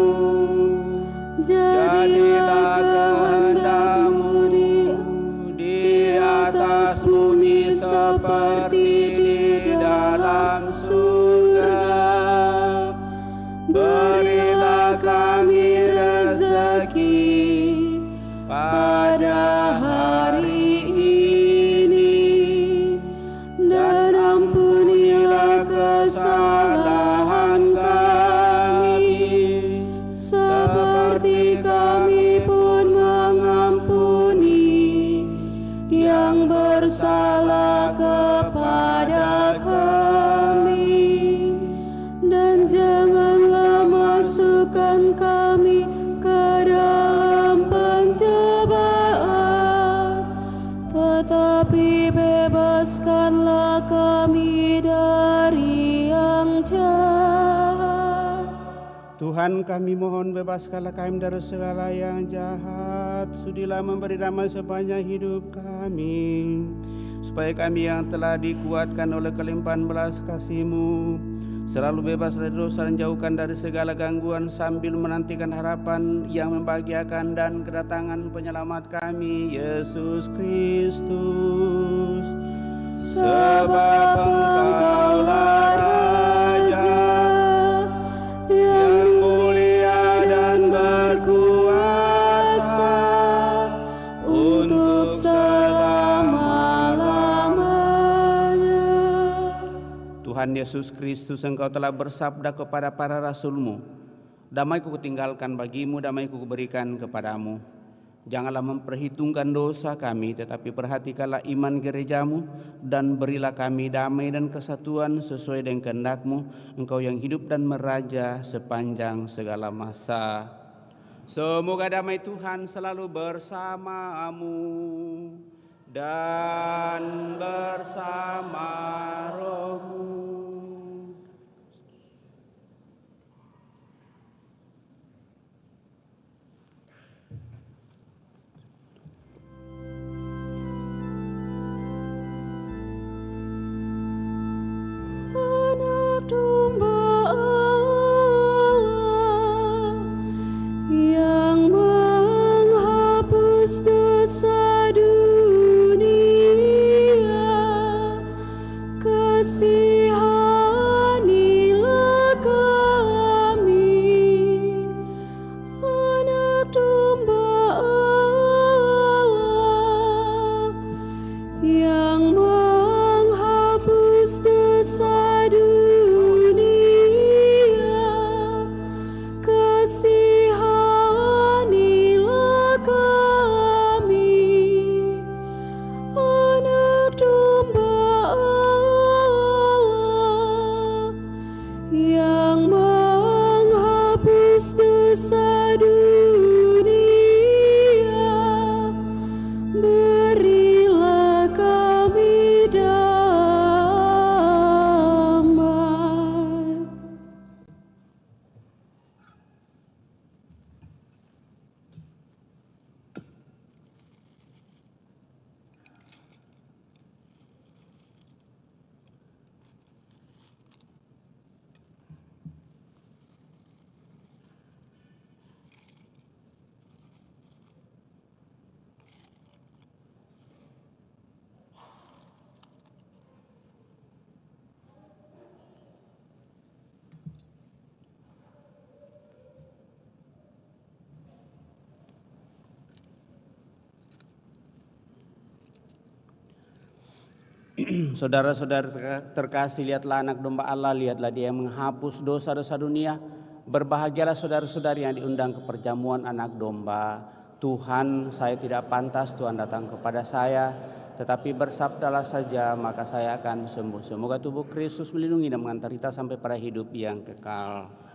jadilah kehendak-Mu di atas bumi seperti di dalam surga. Berilah kami rezeki pada hari ini, dan ampunilah kesalahan kami, seperti kami pun mengampuni yang bersalah kepada kami. Dan janganlah masukkan kami ke dalam pencobaan, tetapi bebaskanlah kami dari yang jahat. Tuhan, kami mohon bebaskanlah kami dari segala yang jahat. Sudilah memberi damai sepanjang hidup kami, supaya kami yang telah dikuatkan oleh kelimpahan belas kasih-Mu selalu bebas dari dosa dan jauhkan dari segala gangguan, sambil menantikan harapan yang membahagiakan dan kedatangan penyelamat kami, Yesus Kristus. Sebab Engkaulah Raja yang mulia dan berkuasa untuk selama-lamanya. Tuhan Yesus Kristus, Engkau telah bersabda kepada para rasul-Mu, damai-Ku kutinggalkan bagimu, damai-Ku kuberikan kepadamu. Janganlah memperhitungkan dosa kami, tetapi perhatikanlah iman gerejamu, dan berilah kami damai dan kesatuan sesuai dengan kehendak-Mu, Engkau yang hidup dan meraja sepanjang segala masa. Semoga damai Tuhan selalu bersamamu dan bersama rohmu. Anak domba Allah yang menghapus dosa dunia, kasihanilah kami. Anak domba Allah yang menghapus dosa dunia, kasihanilah kami. Anak domba Allah yang menghapus dosa dunia, berilah kami damai. Saudara-saudara terkasih, lihatlah anak domba Allah, lihatlah Dia yang menghapus dosa-dosa dunia. Berbahagialah saudara-saudari yang diundang ke perjamuan anak domba. Tuhan, saya tidak pantas Tuhan datang kepada saya, tetapi bersabdalah saja maka saya akan sembuh. Semoga tubuh Kristus melindungi dan mengantar kita sampai pada hidup yang kekal.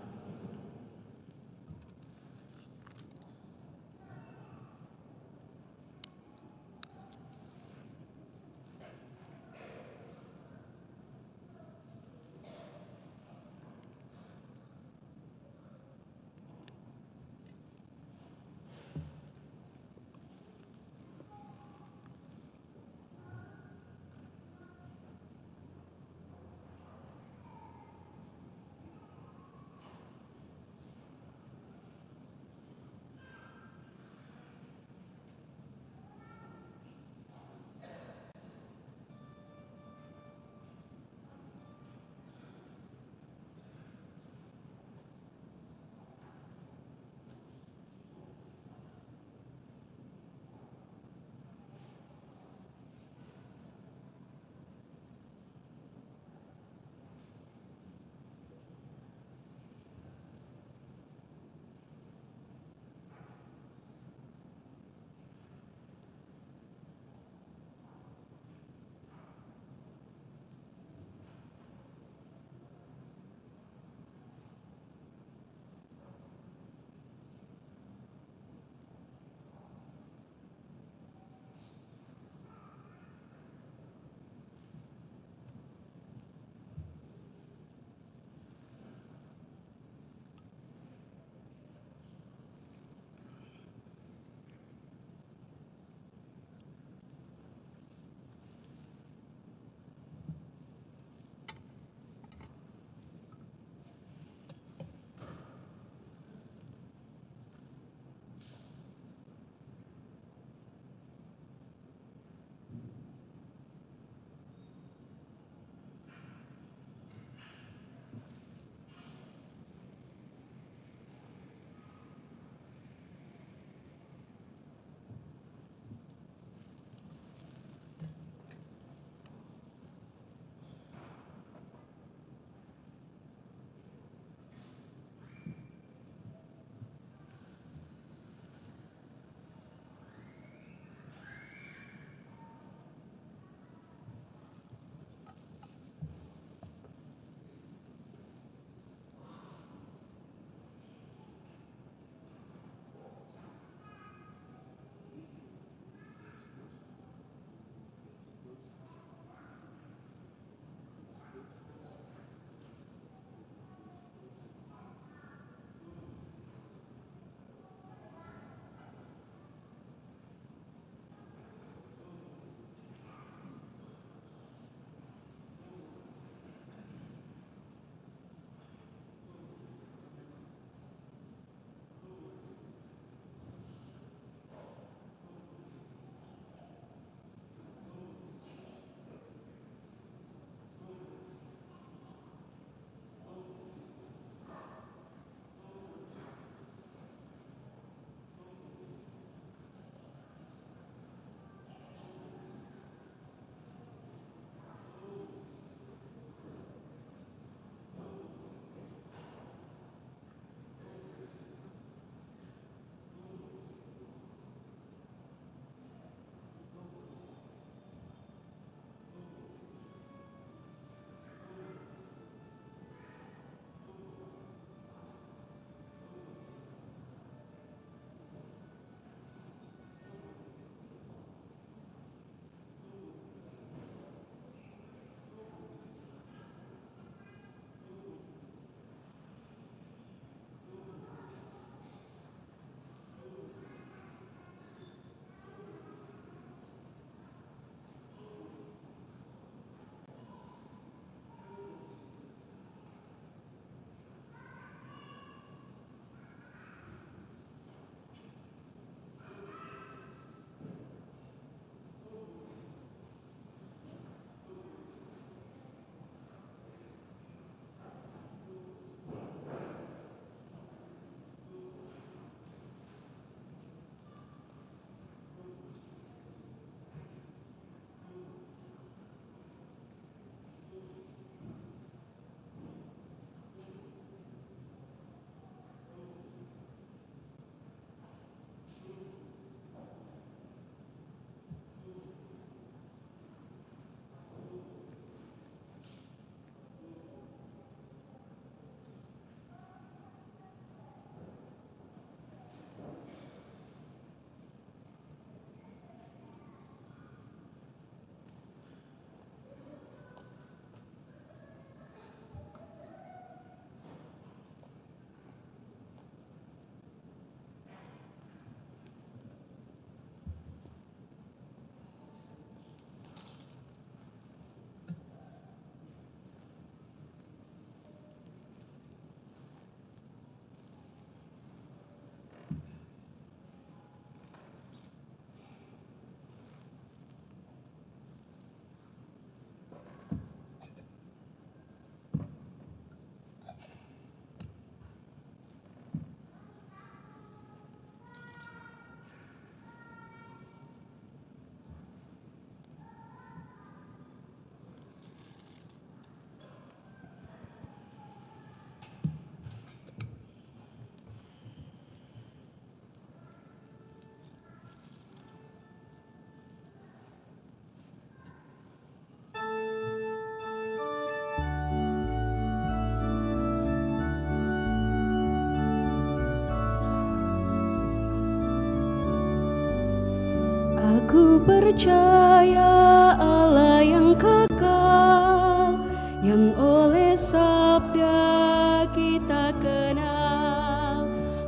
percaya Allah yang kekal, yang oleh sabda kita kenal,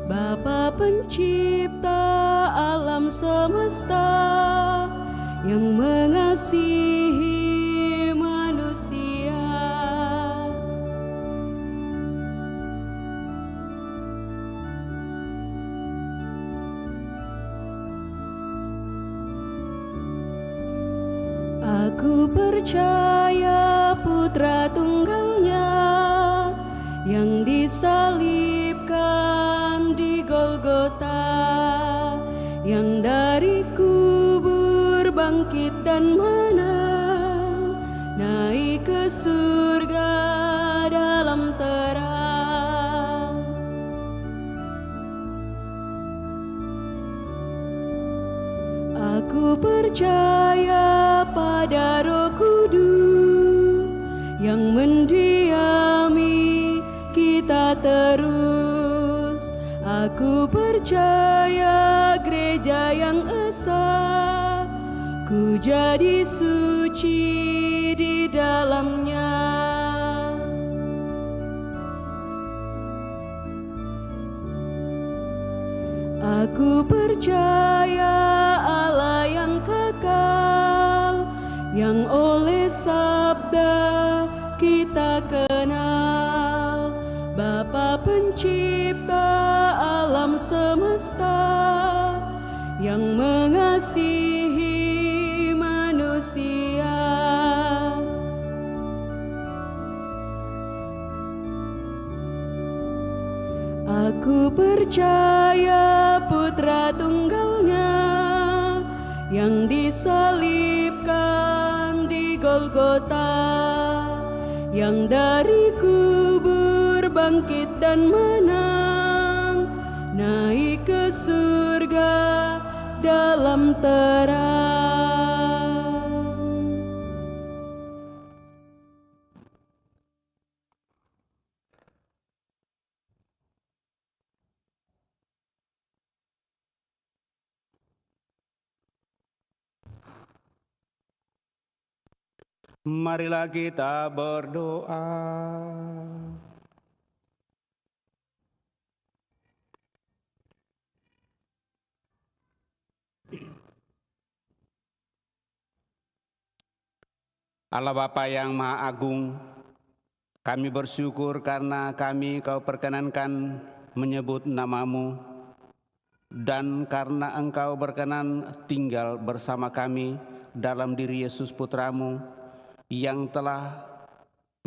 Bapa pencipta alam semesta, yang mengasihi manusia. Aku percaya Putra Tunggalnya yang disalibkan di Golgota, yang dari kubur bangkit dan menang, naik ke surga dalam terang. Aku percaya pada Roh Kudus yang mendiami kita terus. Aku percaya gereja yang esa, ku jadi suci di dalamnya. Aku percaya Allah yang kekal, yang oleh sabda kita kenal, Bapa pencipta alam semesta, yang mengasihi manusia. Aku percaya Putra Tunggalnya yang disalibkan di Golgota, yang dari kubur bangkit dan menang, naik ke surga dalam terang. Marilah kita berdoa. Allah Bapa yang Maha Agung, kami bersyukur karena Kau perkenankan menyebut nama-Mu, dan karena Engkau berkenan tinggal bersama kami dalam diri Yesus Putra-Mu, yang telah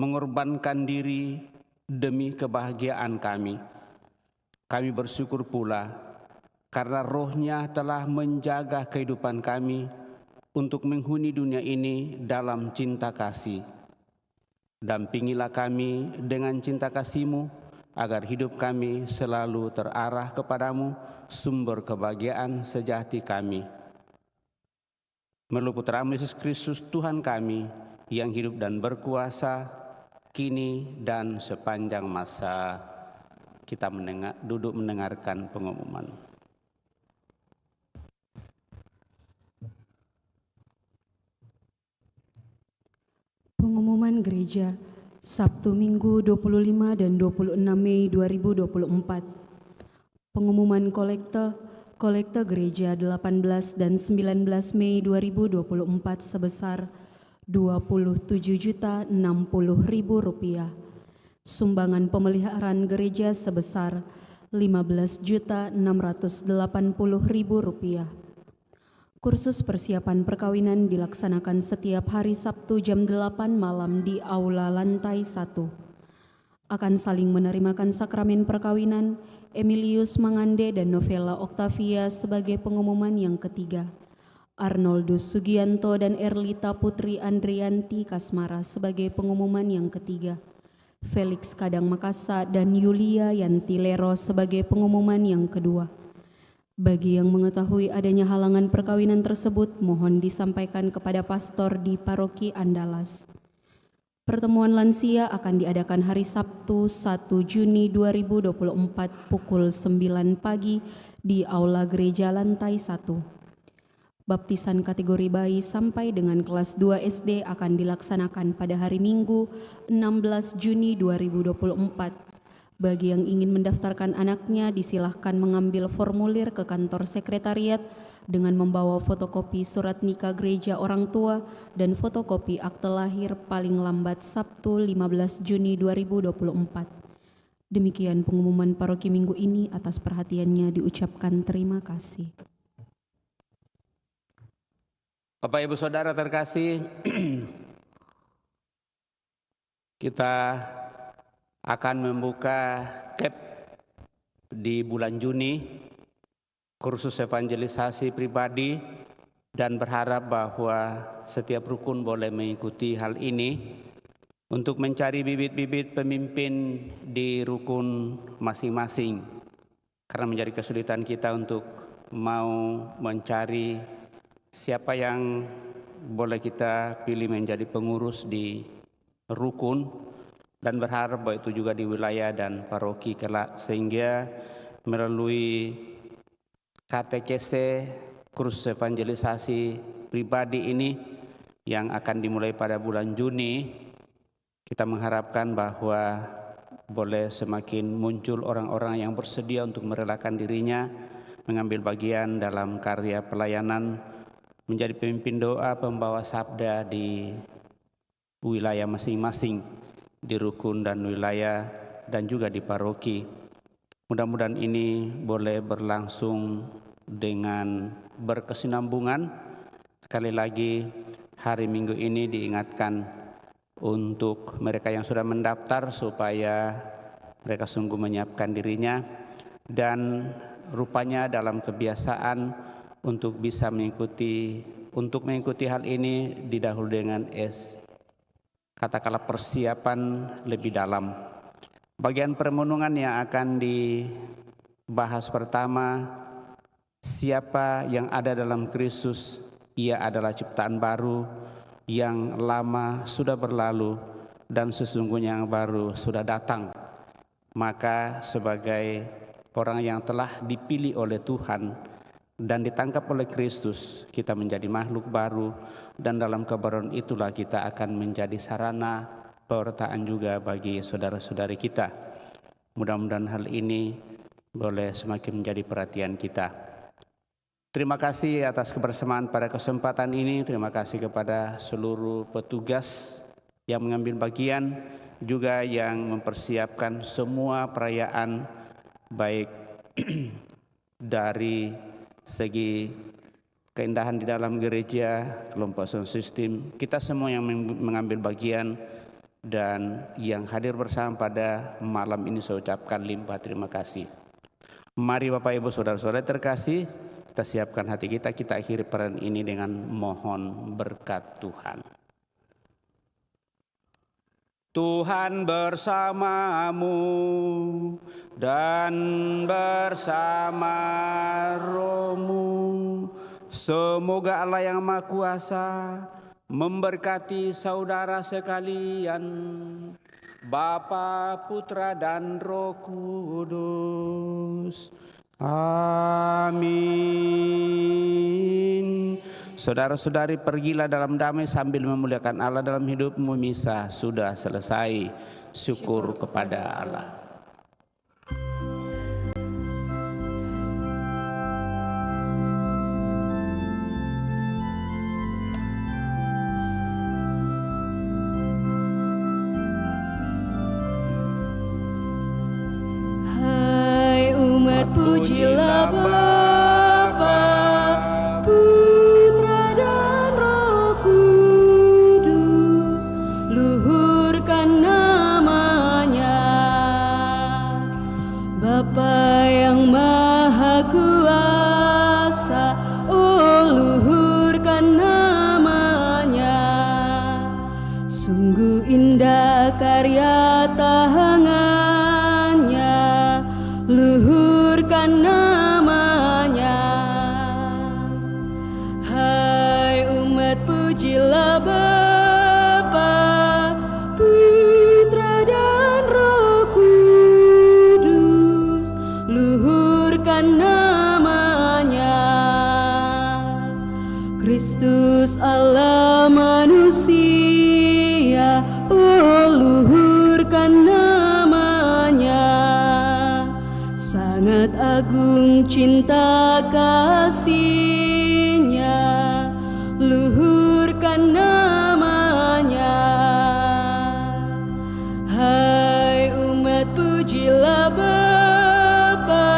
mengorbankan diri demi kebahagiaan kami. Kami bersyukur pula karena Roh-Nya telah menjaga kehidupan kami untuk menghuni dunia ini dalam cinta kasih. Dampingilah kami dengan cinta kasih-Mu, agar hidup kami selalu terarah kepadamu, sumber kebahagiaan sejati kami. Melalui Putra-Mu Yesus Kristus Tuhan kami, yang hidup dan berkuasa kini dan sepanjang masa. Kita duduk mendengarkan pengumuman. Pengumuman gereja Sabtu Minggu 25 dan 26 Mei 2024. Pengumuman kolekte gereja 18 dan 19 Mei 2024 sebesar Rp27.060.000. Sumbangan pemeliharaan gereja sebesar Rp15.680.000. Kursus persiapan perkawinan dilaksanakan setiap hari Sabtu jam 8 malam di Aula Lantai 1. Akan saling menerimakan sakramen perkawinan Emilius Mangande dan Novela Octavia sebagai pengumuman yang ketiga. Arnoldus Sugianto dan Erlita Putri Andrianti Kasmara sebagai pengumuman yang ketiga. Felix Kadang Makasa dan Yulia Yanti Lero sebagai pengumuman yang kedua. Bagi yang mengetahui adanya halangan perkawinan tersebut, mohon disampaikan kepada pastor di Paroki Andalas. Pertemuan lansia akan diadakan hari Sabtu 1 Juni 2024 pukul 9 pagi di Aula Gereja Lantai 1. Baptisan kategori bayi sampai dengan kelas 2 SD akan dilaksanakan pada hari Minggu 16 Juni 2024. Bagi yang ingin mendaftarkan anaknya disilahkan mengambil formulir ke kantor sekretariat dengan membawa fotokopi surat nikah gereja orang tua dan fotokopi akte lahir paling lambat Sabtu 15 Juni 2024. Demikian pengumuman paroki minggu ini, atas perhatiannya diucapkan terima kasih. Bapak Ibu Saudara terkasih, kita akan membuka KEP di bulan Juni, kursus evangelisasi pribadi, dan berharap bahwa setiap rukun boleh mengikuti hal ini untuk mencari bibit-bibit pemimpin di rukun masing-masing, karena menjadi kesulitan kita untuk mau mencari siapa yang boleh kita pilih menjadi pengurus di rukun, dan berharap bahwa itu juga di wilayah dan paroki kelak, sehingga melalui KTKC kursus evangelisasi pribadi ini yang akan dimulai pada bulan Juni, kita mengharapkan bahwa boleh semakin muncul orang-orang yang bersedia untuk merelakan dirinya mengambil bagian dalam karya pelayanan, menjadi pemimpin doa, pembawa sabda di wilayah masing-masing, di rukun dan wilayah, dan juga di paroki. Mudah-mudahan ini boleh berlangsung dengan berkesinambungan. Sekali lagi, hari Minggu ini diingatkan untuk mereka yang sudah mendaftar supaya mereka sungguh menyiapkan dirinya, dan rupanya dalam kebiasaan untuk bisa mengikuti hal ini didahului dengan katakanlah persiapan lebih dalam. Bagian permenungan yang akan dibahas pertama, siapa yang ada dalam Kristus, ia adalah ciptaan baru, yang lama sudah berlalu dan sesungguhnya yang baru sudah datang. Maka sebagai orang yang telah dipilih oleh Tuhan dan ditangkap oleh Kristus, kita menjadi makhluk baru, dan dalam kebaruan itulah kita akan menjadi sarana pewartaan juga bagi saudara-saudari kita. Mudah-mudahan hal ini boleh semakin menjadi perhatian kita. Terima kasih atas kebersamaan pada kesempatan ini. Terima kasih kepada seluruh petugas yang mengambil bagian, juga yang mempersiapkan semua perayaan, baik dari segi keindahan di dalam gereja, kelompok sound system, kita semua yang mengambil bagian dan yang hadir bersama pada malam ini, saya ucapkan limpah terima kasih. Mari Bapak Ibu Saudara-saudara terkasih, kita siapkan hati kita akhiri peran ini dengan mohon berkat Tuhan. Tuhan bersamamu dan bersama rohmu. Semoga Allah yang Maha Kuasa memberkati saudara sekalian, Bapa, Putra, dan Roh Kudus. Amin. Saudara-saudari, pergilah dalam damai sambil memuliakan Allah dalam hidupmu. Misa sudah selesai. Syukur kepada Allah. Hai umat, pujilah Bapa, Putra dan Roh Kudus, luhurkan namanya. Bapa yang Maha Kuasa, oh luhurkan namanya. Sungguh indah karya tangannya, luhurkan namanya. Hai umat, pujilah Bapa, Putra dan Roh Kudus, luhurkan namanya. Kudus Allah manusia, oh luhurkan namanya. Sangat agung cinta kasihnya, luhurkan namanya. Hai umat, pujilah Bapa,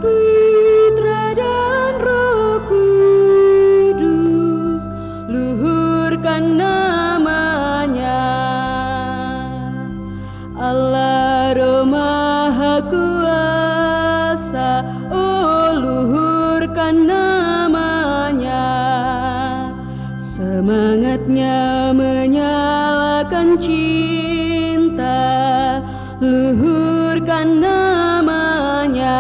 Putra dan Roh Kudus, luhurkan namanya. Allah Roh Maha Kuasa, oh luhurkan namanya. Semangatnya menyalakan cinta, luhurkan namanya.